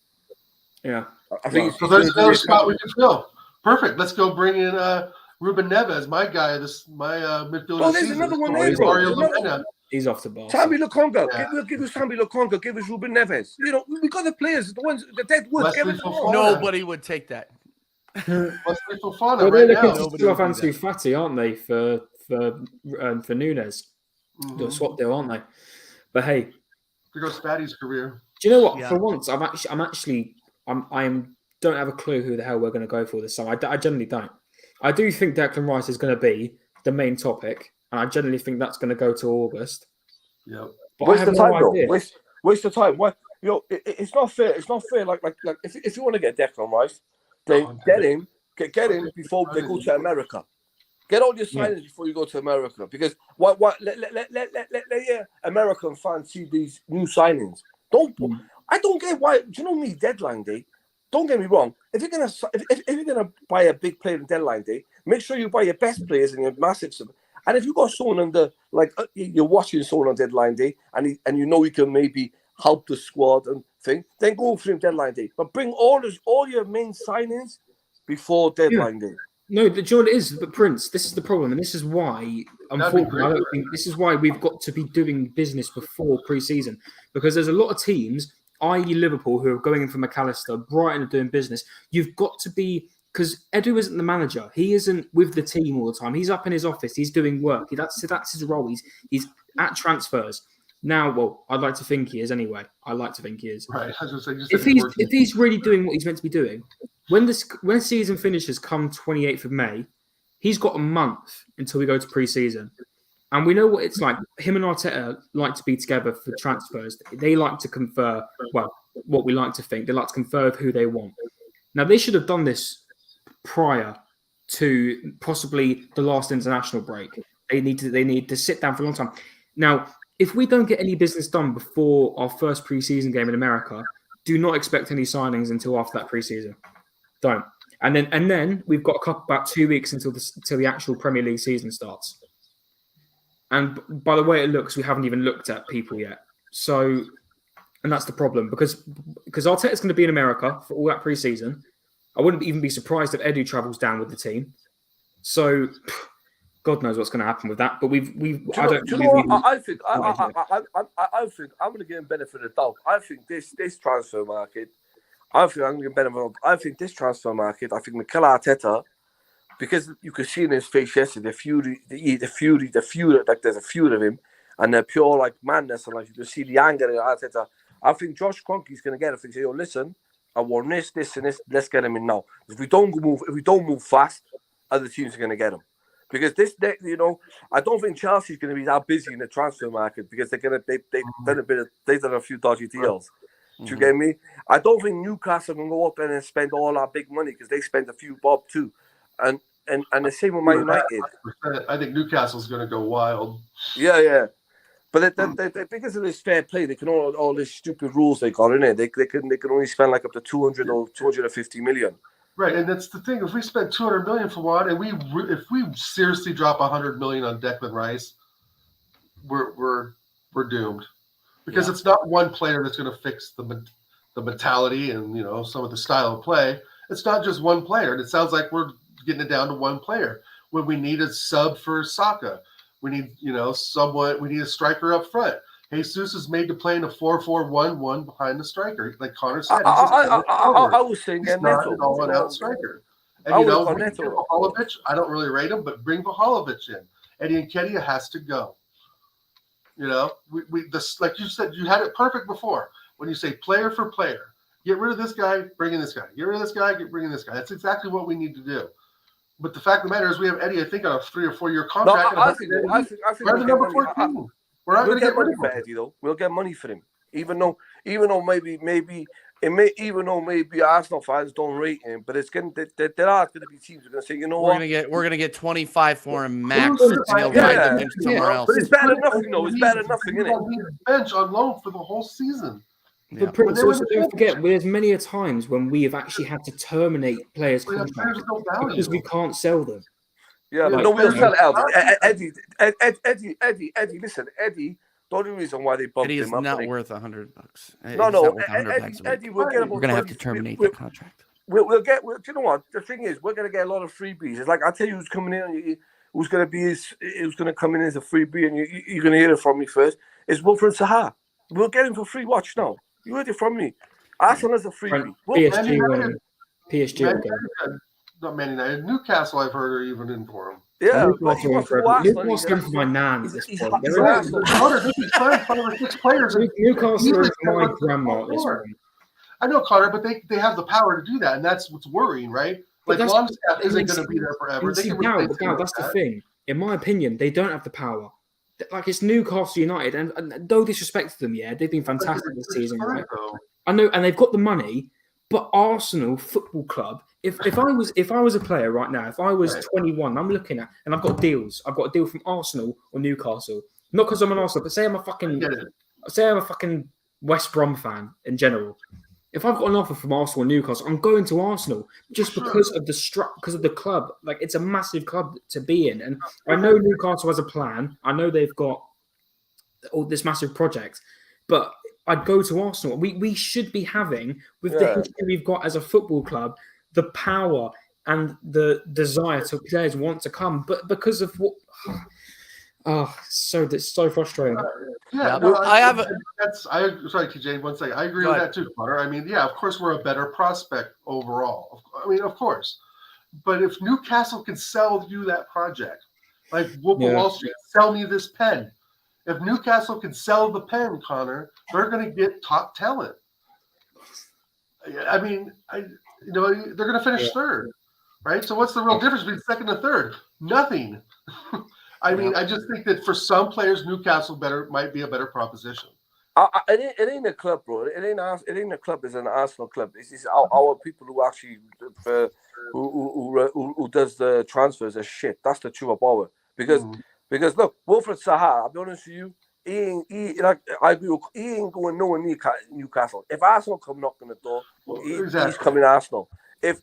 Yeah, I think. So there's another spot we can fill. Perfect. Let's go bring in Ruben Neves, my guy. My midfielder. Oh, there's another one there, bro. He's off the bar. Sambi Lokonga. We'll give you Sambi Lokonga. Give us Ruben Neves. You know, we got the players, the ones, the dead wood. Nobody would take that. Wesley Fofana Well, right they're now. looking to Ansu Fati, aren't they, for Nunes? Mm-hmm. The swap deal, aren't they? But hey, There goes Fatty's career. do you know what? Yeah. For once, I don't have a clue who the hell we're going to go for this summer. I generally don't. I do think Declan Rice is going to be the main topic, and I generally think that's going to go to August. Yep. But Waste I have the time, no though. idea. Waste the time. Why? You know, it's not fair. It's not fair. Like if you want to get Declan Rice, then get him before they go to America. Get all your signings before you go to America, because let American fans see these new signings. I don't get why. Do you know me? Deadline day. Don't get me wrong. If you're gonna buy a big player on deadline day, make sure you buy your best players and your massive. And if you got someone under, like you're watching someone on deadline day, and you know he can maybe help the squad and thing, then go for him deadline day. But bring all your main signings before deadline day. No, the joy is, but Prince, this is the problem, and this is why, unfortunately, I don't think this is why we've got to be doing business before pre-season, because there's a lot of teams, i.e. Liverpool, who are going in for McAllister, Brighton are doing business. You've got to be, because Edu isn't the manager. He isn't with the team all the time. He's up in his office. He's doing work. That's his role. He's at transfers. Now, well, I'd like to think he is anyway. I like to think he is. Right. If he's really doing what he's meant to be doing, when season finishes come 28th of May, he's got a month until we go to pre-season. And we know what it's like. Him and Arteta like to be together for transfers. They like to confer, well, what we like to think. They like to confer with who they want. Now, they should have done this prior to possibly the last international break. They need to sit down for a long time. Now, if we don't get any business done before our first preseason game in America, do not expect any signings until after that preseason. Don't. And then we've got about 2 weeks until the actual Premier League season starts. And by the way it looks, we haven't even looked at people yet. So, and that's the problem because Arteta's going to be in America for all that preseason. I wouldn't even be surprised if Edu travels down with the team. So, God knows what's going to happen with that. But I think I'm going to give him benefit of the doubt. I think this transfer market. I think this transfer market. I think Mikel Arteta, because you could see in his face yesterday, the fury. Like there's a feud of him, and they're pure like madness, and like you can see the anger in Arteta. I think Josh Kroenke's going to get it. Say, yo, listen, I want this, and this. Let's get him in now. If we don't move fast, other teams are going to get him. Because I don't think Chelsea's going to be that busy in the transfer market because they've done a few dodgy deals. Do you get me? I don't think Newcastle can go up there and spend all that big money because they spend a few bob too, and the same with Man United. I think Newcastle's going to go wild. Yeah. But they, because of this fair play, they can all these stupid rules they got in it. They can only spend like up to 200 or 250 million. Right, and that's the thing. If we spend 200 million for one, and if we seriously drop 100 million on Declan Rice, we're doomed, because it's not one player that's going to fix the mentality and some of the style of play. It's not just one player, and it sounds like we're getting it down to one player when we need a sub for Saka. We need someone. We need a striker up front. Jesus is made to play in a 4-4-1-1 behind the striker, like Connor said. I was saying he's not an all-out striker. And Vlahovic, I don't really rate him, but bring Vlahovic in. Eddie Nketiah has to go. Like you said, you had it perfect before when you say player for player. Get rid of this guy, bring in this guy. Get rid of this guy, bring in this guy. That's exactly what we need to do. But the fact of the matter is, we have Eddie, I think, on a 3 or 4 year contract. No, I think we're the number 14. We're not going to get money for Eddie, though. We'll get money for him, even though maybe Arsenal fans don't rate him, but it's getting there are going to be teams who are going to say, we're going to get 25 for him max, and he'll ride them somewhere else. But it's better than nothing, though. It's better than nothing, isn't it? Bench on loan for the whole season. But Prince, also don't forget, there's many a times when we have actually had to terminate players' contracts because we can't sell them. Yeah, but no, we'll sell Eddie. Eddie, listen, Eddie. The only reason why they bumped him up. Eddie is not worth $100. No, Eddie, we'll get. We're gonna have to terminate the contract. We'll get. Do you know what? The thing is, we're gonna get a lot of freebies. It's like I'll tell you who's coming in. Who's gonna come in as a freebie, and you're gonna hear it from me first. Is Wilfred Zaha. We'll get him for free. Watch now. You heard it from me. Arsenal is a freebie. PSG. Not Man United. Newcastle, I've heard, are even in for him. Yeah, Newcastle for my nan at this point. Newcastle is my grandma at this point. I know, Connor, but they have the power to do that, and that's what's worrying, right? Like, Longstaff isn't going to be there forever. That's the thing. In my opinion, they don't have the power. Like, it's Newcastle United, and no disrespect to them, they've been fantastic this season, right? I know, and they've got the money, but Arsenal Football Club. If I was a player right now, if I was 21, I'm looking at, and I've got deals. I've got a deal from Arsenal or Newcastle. Not because I'm an Arsenal, but say I'm a fucking West Brom fan in general. If I've got an offer from Arsenal or Newcastle, I'm going to Arsenal just because of the club. Like, it's a massive club to be in, and I know Newcastle has a plan. I know they've got all this massive project, but I'd go to Arsenal. We should be having, with the history we've got as a football club, the power and the desire to players want to come, but because of what? It's so frustrating. Sorry, TJ. One second. I agree with that too, Connor. I mean, of course, we're a better prospect overall. I mean, of course. But if Newcastle can sell you that project, like Wolf of Wall Street, sell me this pen. If Newcastle can sell the pen, Connor, they're going to get top talent. I mean, they're going to finish third, right? So what's the real difference between second and third? Nothing. I mean, I just think that for some players, Newcastle might be a better proposition. It ain't a club, bro. It ain't a club. It's an Arsenal club. It's just our people who actually who does the transfers are shit. That's the truth about it. Because look, Wilfred Zaha, I'll be honest with you, I agree with, he ain't going nowhere near Newcastle. If Arsenal come knocking the door, he's coming to Arsenal. If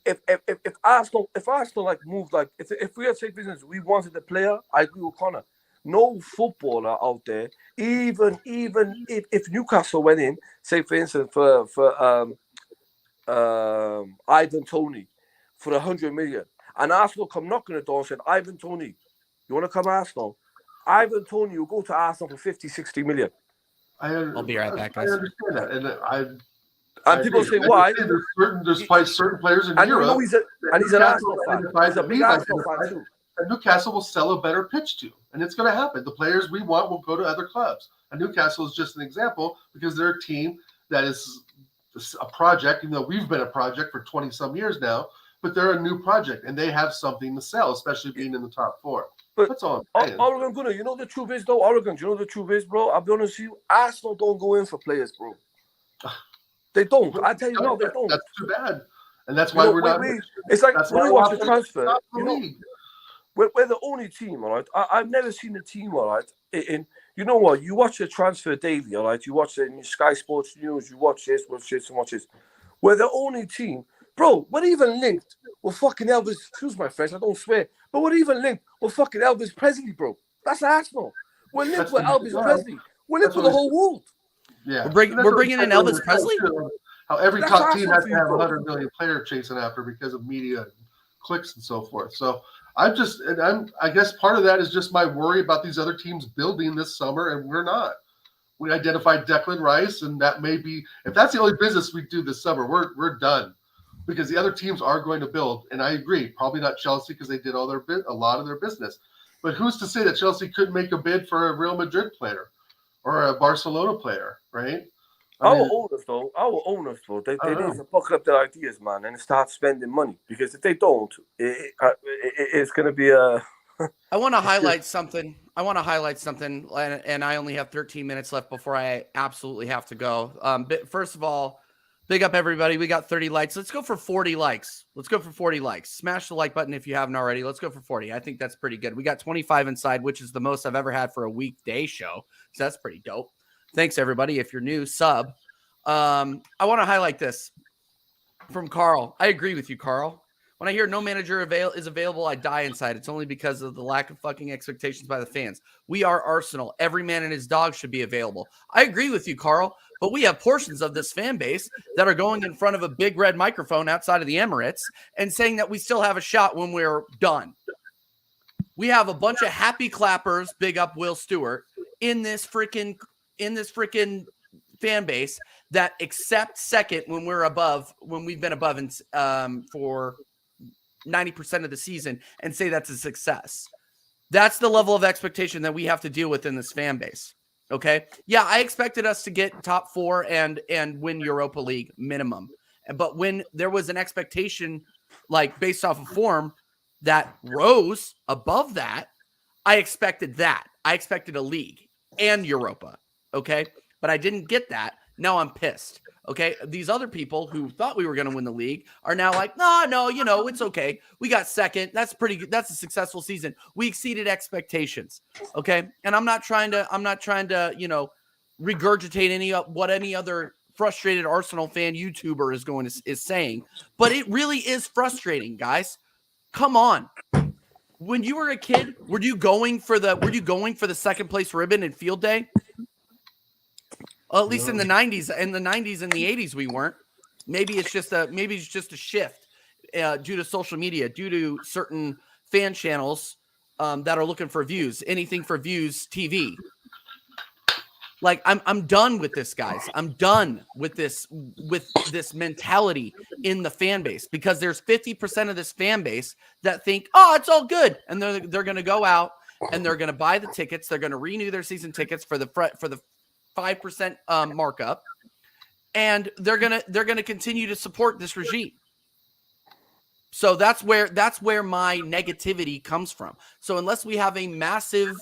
Arsenal like moved, like if we had to take business, we wanted a player. I agree with Connor. No footballer out there, even if Newcastle went in, say for instance for Ivan Toney for 100 million, and Arsenal come knocking the door and said, Ivan Toney, you want to come to Arsenal? Ivan Toney will go to Arsenal for 50, 60 million. I'll be right back, guys. I understand that, and people say why? There's probably certain players in Europe. He's an Arsenal fan. He's a big Arsenal fan too. And Newcastle will sell a better pitch to, and it's going to happen. The players we want will go to other clubs. And Newcastle is just an example because they're a team that is a project, even though we've been a project for 20 some years now. But they're a new project, and they have something to sell, especially being in the top four. But that's all I'm saying. Oregon, you know the truth is though, Oregon, you know the truth is, bro. I'll be honest with you, Arsenal don't go in for players, bro. They don't. I tell you now, they don't. That's too bad, and that's why we're not. It's like when you watch the transfer, we're the only team, all right. I've never seen a team, all right. In you know what? You watch the transfer daily, all right. You watch it in Sky Sports News. You watch this, watch this. We're the only team, bro. We're even linked with fucking Elvis. Excuse my French, I don't swear, but we're even linked with fucking Elvis Presley, bro. That's Arsenal. We're linked with Elvis Presley. We're linked with the whole world. Yeah, we're bringing in Elvis Presley. How every top team has to have 100 million player chasing after because of media and clicks and so forth. So I guess part of that is just my worry about these other teams building this summer, and we're not. We identified Declan Rice, and that may be, if that's the only business we do this summer, we're done, because the other teams are going to build. And I agree, probably not Chelsea because they did a lot of their business. But who's to say that Chelsea couldn't make a bid for a Real Madrid player or a Barcelona player, right? Our owners, though, they need to buckle up their ideas, man, and start spending money. Because if they don't, it's going to be a. I want to highlight something. And I only have 13 minutes left before I absolutely have to go. But first of all, big up everybody. We got 30 likes. Let's go for 40 likes. Smash the like button if you haven't already. Let's go for 40. I think that's pretty good. We got 25 inside, which is the most I've ever had for a weekday show. So that's pretty dope. Thanks, everybody. If you're new, sub. I want to highlight this from Carl. I agree with you, Carl. When I hear no manager is available, I die inside. It's only because of the lack of fucking expectations by the fans. We are Arsenal. Every man and his dog should be available. I agree with you, Carl. But we have portions of this fan base that are going in front of a big red microphone outside of the Emirates and saying that we still have a shot when we're done. We have a bunch of happy clappers, big up Will Stewart, in this freaking fan base that accept second when we've been above for 90% of the season and say that's a success. That's the level of expectation that we have to deal with in this fan base. Okay. Yeah. I expected us to get top 4 and win Europa League minimum. But when there was an expectation, like based off of form that rose above that, I expected that. I expected a league and Europa. Okay. But I didn't get that. Now I'm pissed. Okay. These other people who thought we were going to win the league are now like, no, it's okay. We got second. That's pretty good. That's a successful season. We exceeded expectations. Okay. And I'm not trying to, regurgitate what any other frustrated Arsenal fan YouTuber is saying, but it really is frustrating, guys. Come on. When you were a kid, were you going for the second place ribbon in field day? Well, at least in the 90s and the 80s, we weren't. Maybe it's just a shift due to social media, due to certain fan channels that are looking for views, anything for views TV. Like I'm done with this, guys. I'm done with this mentality in the fan base, because there's 50% of this fan base that think, oh, it's all good. And they're going to go out and they're going to buy the tickets. They're going to renew their season tickets for the 5% markup, and they're gonna continue to support this regime. So that's where my negativity comes from. So unless we have a massive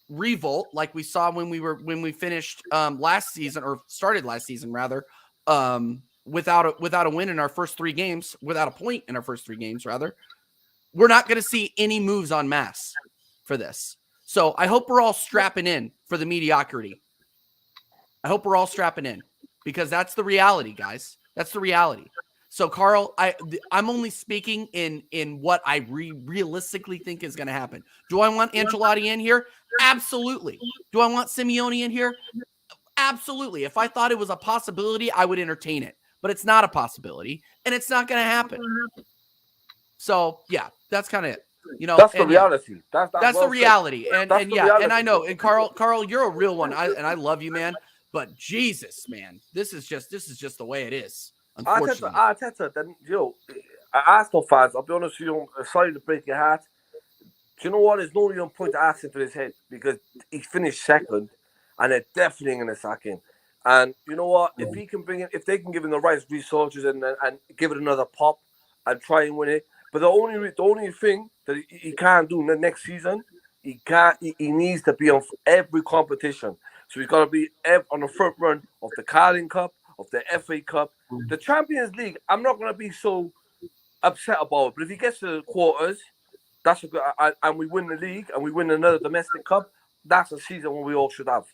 revolt like we saw when we finished last season, or started last season rather, without a win in our first 3 games, without a point in our first 3 games rather, we're not going to see any moves en masse for this. So I hope we're all strapping in for the mediocrity. I hope we're all strapping in, because that's the reality, guys. That's the reality. So, Carl, I'm only speaking in what I realistically think is going to happen. Do I want Ancelotti in here? Absolutely. Do I want Simeone in here? Absolutely. If I thought it was a possibility, I would entertain it. But it's not a possibility, and it's not going to happen. So, yeah, that's kind of it. You know, that's the reality. That's well the reality. said. And yeah, and I know. And Carl, you're a real one. I love you, man. But Jesus, man, this is just the way it is. Unfortunately, Arteta, then Arsenal fans, I'll be honest with you, sorry to break your heart. Do you know what? There's no real point to asking for his head, because he finished second, and they're definitely going to sack him. And you know what? If he can bring it, if they can give him the right resources and give it another pop and try and win it, but the only thing that he can't do next season, he needs to be on every competition. So he's got to be on the front run of the Carling Cup, of the FA Cup, the Champions League. I'm not going to be so upset about it, but if he gets to the quarters, that's a good, and we win the league and we win another domestic cup, that's a season when we all should have.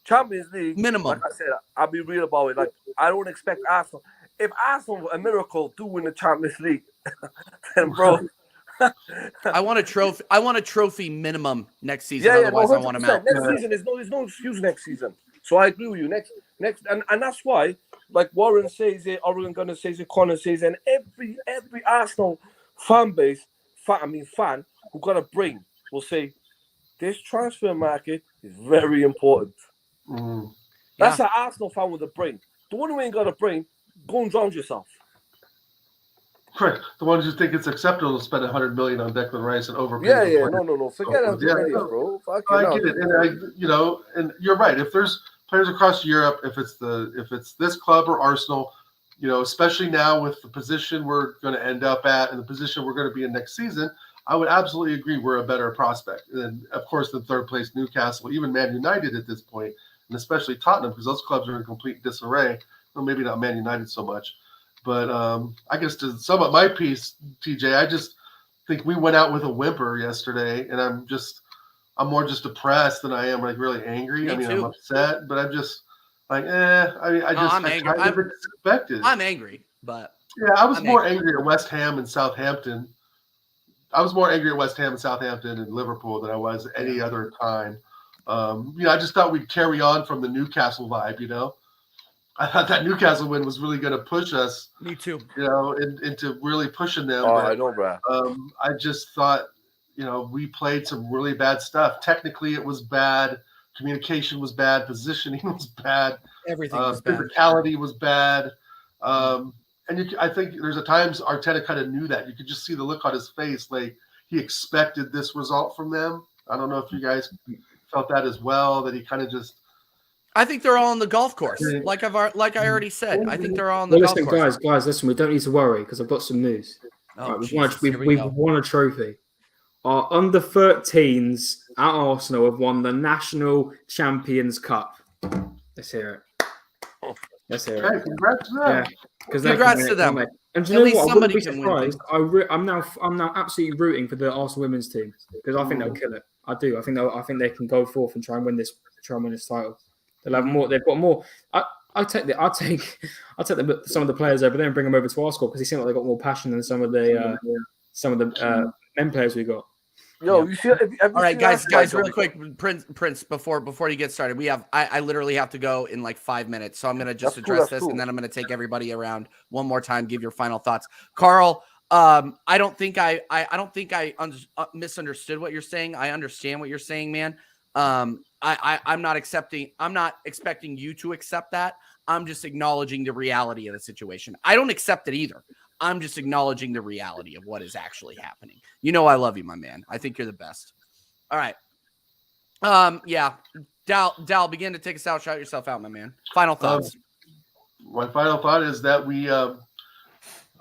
Champions League minimum. Like I said, I'll be real about it. Like, I don't expect Arsenal. If Arsenal, a miracle, do win the Champions League, then bro. I want a trophy. I want a trophy minimum next season. Otherwise, I want him out. Next season, there's no excuse next season. So I agree with you. Next, and that's why, like Warren says it, Oregon Gunner says it, Connor says it, and every Arsenal fan who got a brain will say this transfer market is very important. That's an Arsenal fan with a brain. The one who ain't got a brain, go and drown yourself. Correct. The ones who think it's acceptable to spend $100 million on Declan Rice and overpay. No. Forget $100 million, bro. I get it, and and you're right. If there's players across Europe, if it's this club or Arsenal, especially now with the position we're going to end up at and the position we're going to be in next season, I would absolutely agree we're a better prospect. And of course, the third place Newcastle, even Man United at this point, and especially Tottenham, because those clubs are in complete disarray. Well, maybe not Man United so much. But I guess to sum up my piece, TJ, I just think we went out with a whimper yesterday, and I'm more just depressed than I am like really angry. Me too. I'm upset, but I'm just like, I'm angry. I expected. I'm angry, but yeah, I was more angry at West Ham and Southampton. I was more angry at West Ham and Southampton and Liverpool than I was any other time. I just thought we'd carry on from the Newcastle vibe, I thought that Newcastle win was really going to push us. Me too. Into really pushing them. Oh, I know, bro. I just thought, we played some really bad stuff. Technically, it was bad. Communication was bad. Positioning was bad. Everything was bad. Physicality was bad. I think there's a times Arteta kind of knew that. You could just see the look on his face, like he expected this result from them. I don't know if you guys felt that as well. That he kind of just. I think they're all on the golf course. Like I already said, I think they're all on the golf course. Guys, listen, we don't need to worry because I've got some news. We've won a trophy. Our under 13s at Arsenal have won the National Champions Cup. Let's hear it. Hey, congrats to them. Congrats to them. And do you know what? I wouldn't be surprised. I'm now absolutely rooting for the Arsenal women's team because I think they'll kill it. I do. I think they can go forth and try and win this title. They'll have more. They've got more. I'll take some of the players over there and bring them over to our squad because they seem like they've got more passion than some of the men players we got. Yo, you see? All right, guys, really quick, Prince. Before you get started, I literally have to go in like 5 minutes, so I'm gonna just address this, and then I'm gonna take everybody around one more time, give your final thoughts, Carl. I don't think I misunderstood what you're saying. I understand what you're saying, man. I'm not expecting you to accept that. I'm just acknowledging the reality of the situation. I don't accept it either. I'm just acknowledging the reality of what is actually happening. I love you, my man. I think you're the best. All right. Yeah. Dal, begin to take us out. Shout yourself out, my man. Final thoughts. My final thought is that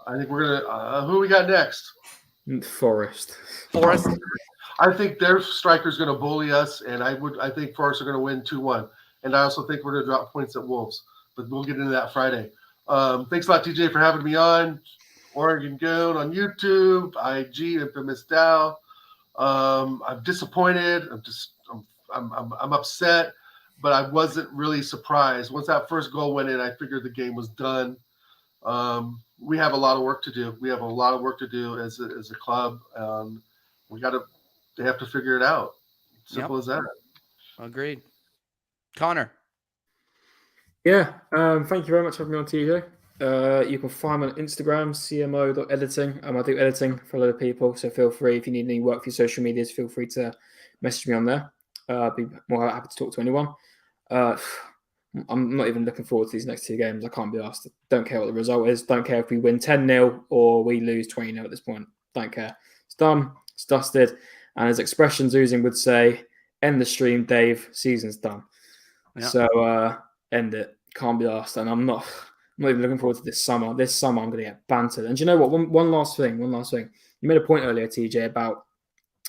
I think we're going to, who we got next? Forest. I think their striker's going to bully us, and I think Forest are going to win 2-1. And I also think we're going to drop points at Wolves, but we'll get into that Friday. Thanks a lot, TJ, for having me on. Oregon Goon on YouTube, IG, Infamous Dow. I'm disappointed. I'm upset, but I wasn't really surprised. Once that first goal went in, I figured the game was done. We have a lot of work to do. We have a lot of work to do as a club. They have to figure it out. Simple as that. Agreed. Connor. Yeah, thank you very much for having me on, TJ. You can find me on Instagram, cmo.editing. I do editing for a lot of people, so feel free, if you need any work for your social medias, feel free to message me on there. I'd be more happy to talk to anyone. I'm not even looking forward to these next 2 games. I can't be asked. Don't care what the result is. Don't care if we win 10-0 or we lose 20-0 at this point. Don't care. It's done. It's dusted. And as Expressions Oozing would say, end the stream, Dave. Season's done. Yeah. So end it. Can't be asked. And I'm not even looking forward to this summer. This summer, I'm going to get bantered. And do you know what? One last thing. You made a point earlier, TJ, about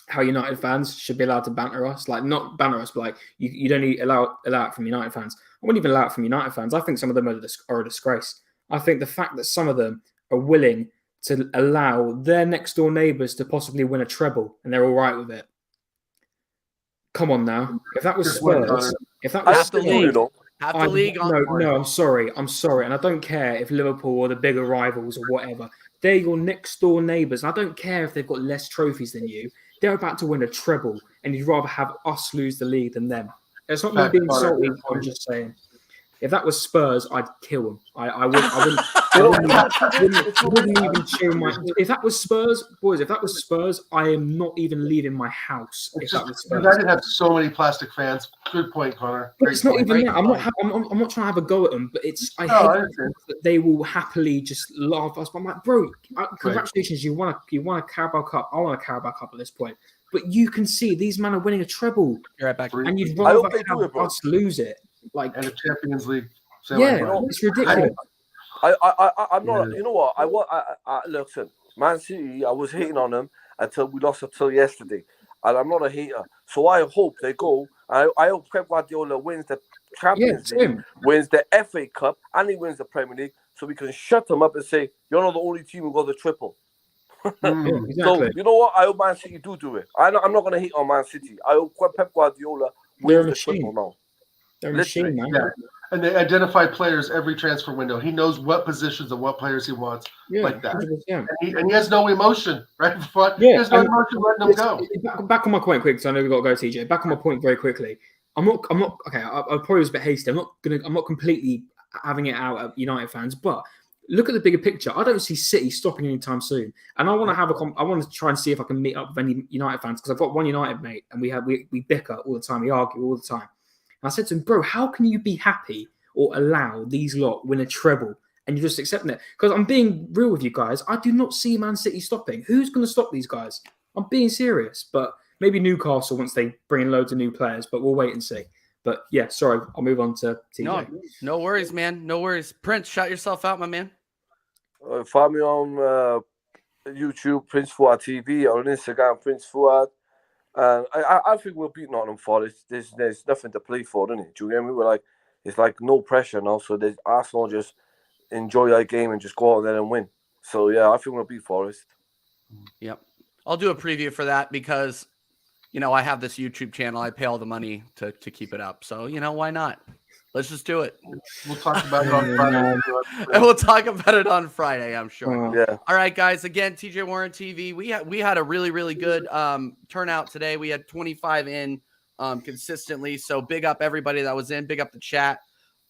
how United fans should be allowed to banter us. Like, not banter us, but like you don't allow it from United fans. I wouldn't even allow it from United fans. I think some of them are a disgrace. I think the fact that some of them are willing to allow their next door neighbours to possibly win a treble and they're all right with it. Come on now. If that was Spurs, half the league. No, I'm sorry. And I don't care if Liverpool or the bigger rivals or whatever. They're your next door neighbours. And I don't care if they've got less trophies than you. They're about to win a treble, and you'd rather have us lose the league than them. It's not me being salty. I'm just saying. If that was Spurs, I'd kill them. I wouldn't even cheer my. If that was Spurs, boys, I am not even leaving my house. If that was Spurs, United have so many plastic fans. Good point, Connor. But it's not even that. I'm not trying to have a go at them, but I hate that they will happily just laugh us. But I'm like, bro, congratulations, you won a Carabao Cup. I want a Carabao Cup at this point. But you can see these men are winning a treble, you're right back. and you'd rather have us lose it. Like, and the Champions League. It's ridiculous. I'm not. You know what? I listen. Man City. I was hating on them until we lost until yesterday, and I'm not a hater. So I hope they go. I hope Pep Guardiola wins the Champions League, wins the FA Cup, and he wins the Premier League, so we can shut them up and say you're not the only team who got the triple. Exactly. So you know what? I hope Man City do it. I'm not going to hate on Man City. I hope Pep Guardiola wins the triple now. They're a machine, man. Yeah. And they identify players every transfer window. He knows what positions and what players he wants, like that. And he has no emotion, right? He has no emotion letting them go. Back on my point quick, because I know we've got to go, TJ. Back on my point very quickly. I'm not. Okay, I probably was a bit hasty. I'm not completely having it out at United fans, but look at the bigger picture. I don't see City stopping anytime soon, and I want to I want to try and see if I can meet up with any United fans, because I've got one United mate, and we bicker all the time. We argue all the time. I said to him, bro, how can you be happy or allow these lot win a treble and you're just accepting it? Because I'm being real with you guys. I do not see Man City stopping. Who's going to stop these guys? I'm being serious. But maybe Newcastle once they bring in loads of new players, but we'll wait and see. But yeah, sorry, I'll move on to TJ. No worries, man. No worries. Prince, shout yourself out, my man. Find me on YouTube, Prince Fuad TV, on Instagram, Prince Fuad. And I think we'll beat Nottingham Forest. There's nothing to play for, isn't it? Do you get me? It's like no pressure now. So Arsenal just enjoy that game and just go out there and win. So yeah, I think we'll beat Forest. Yep. I'll do a preview for that because, I have this YouTube channel. I pay all the money to keep it up. So, why not? Let's just do it. We'll talk about it on Friday. And we'll talk about it on Friday, I'm sure. Yeah. All right, guys. Again, TJ Warren TV. We had a really, really good turnout today. We had 25 in consistently. So big up everybody that was in. Big up the chat.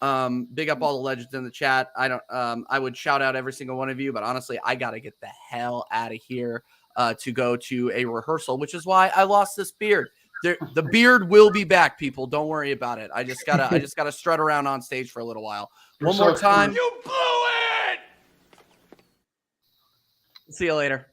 Big up all the legends in the chat. I would shout out every single one of you, but honestly, I got to get the hell out of here to go to a rehearsal, which is why I lost this beard. The beard will be back, people. Don't worry about it. I just gotta strut around on stage for a little while. One more time. You blew it. See you later.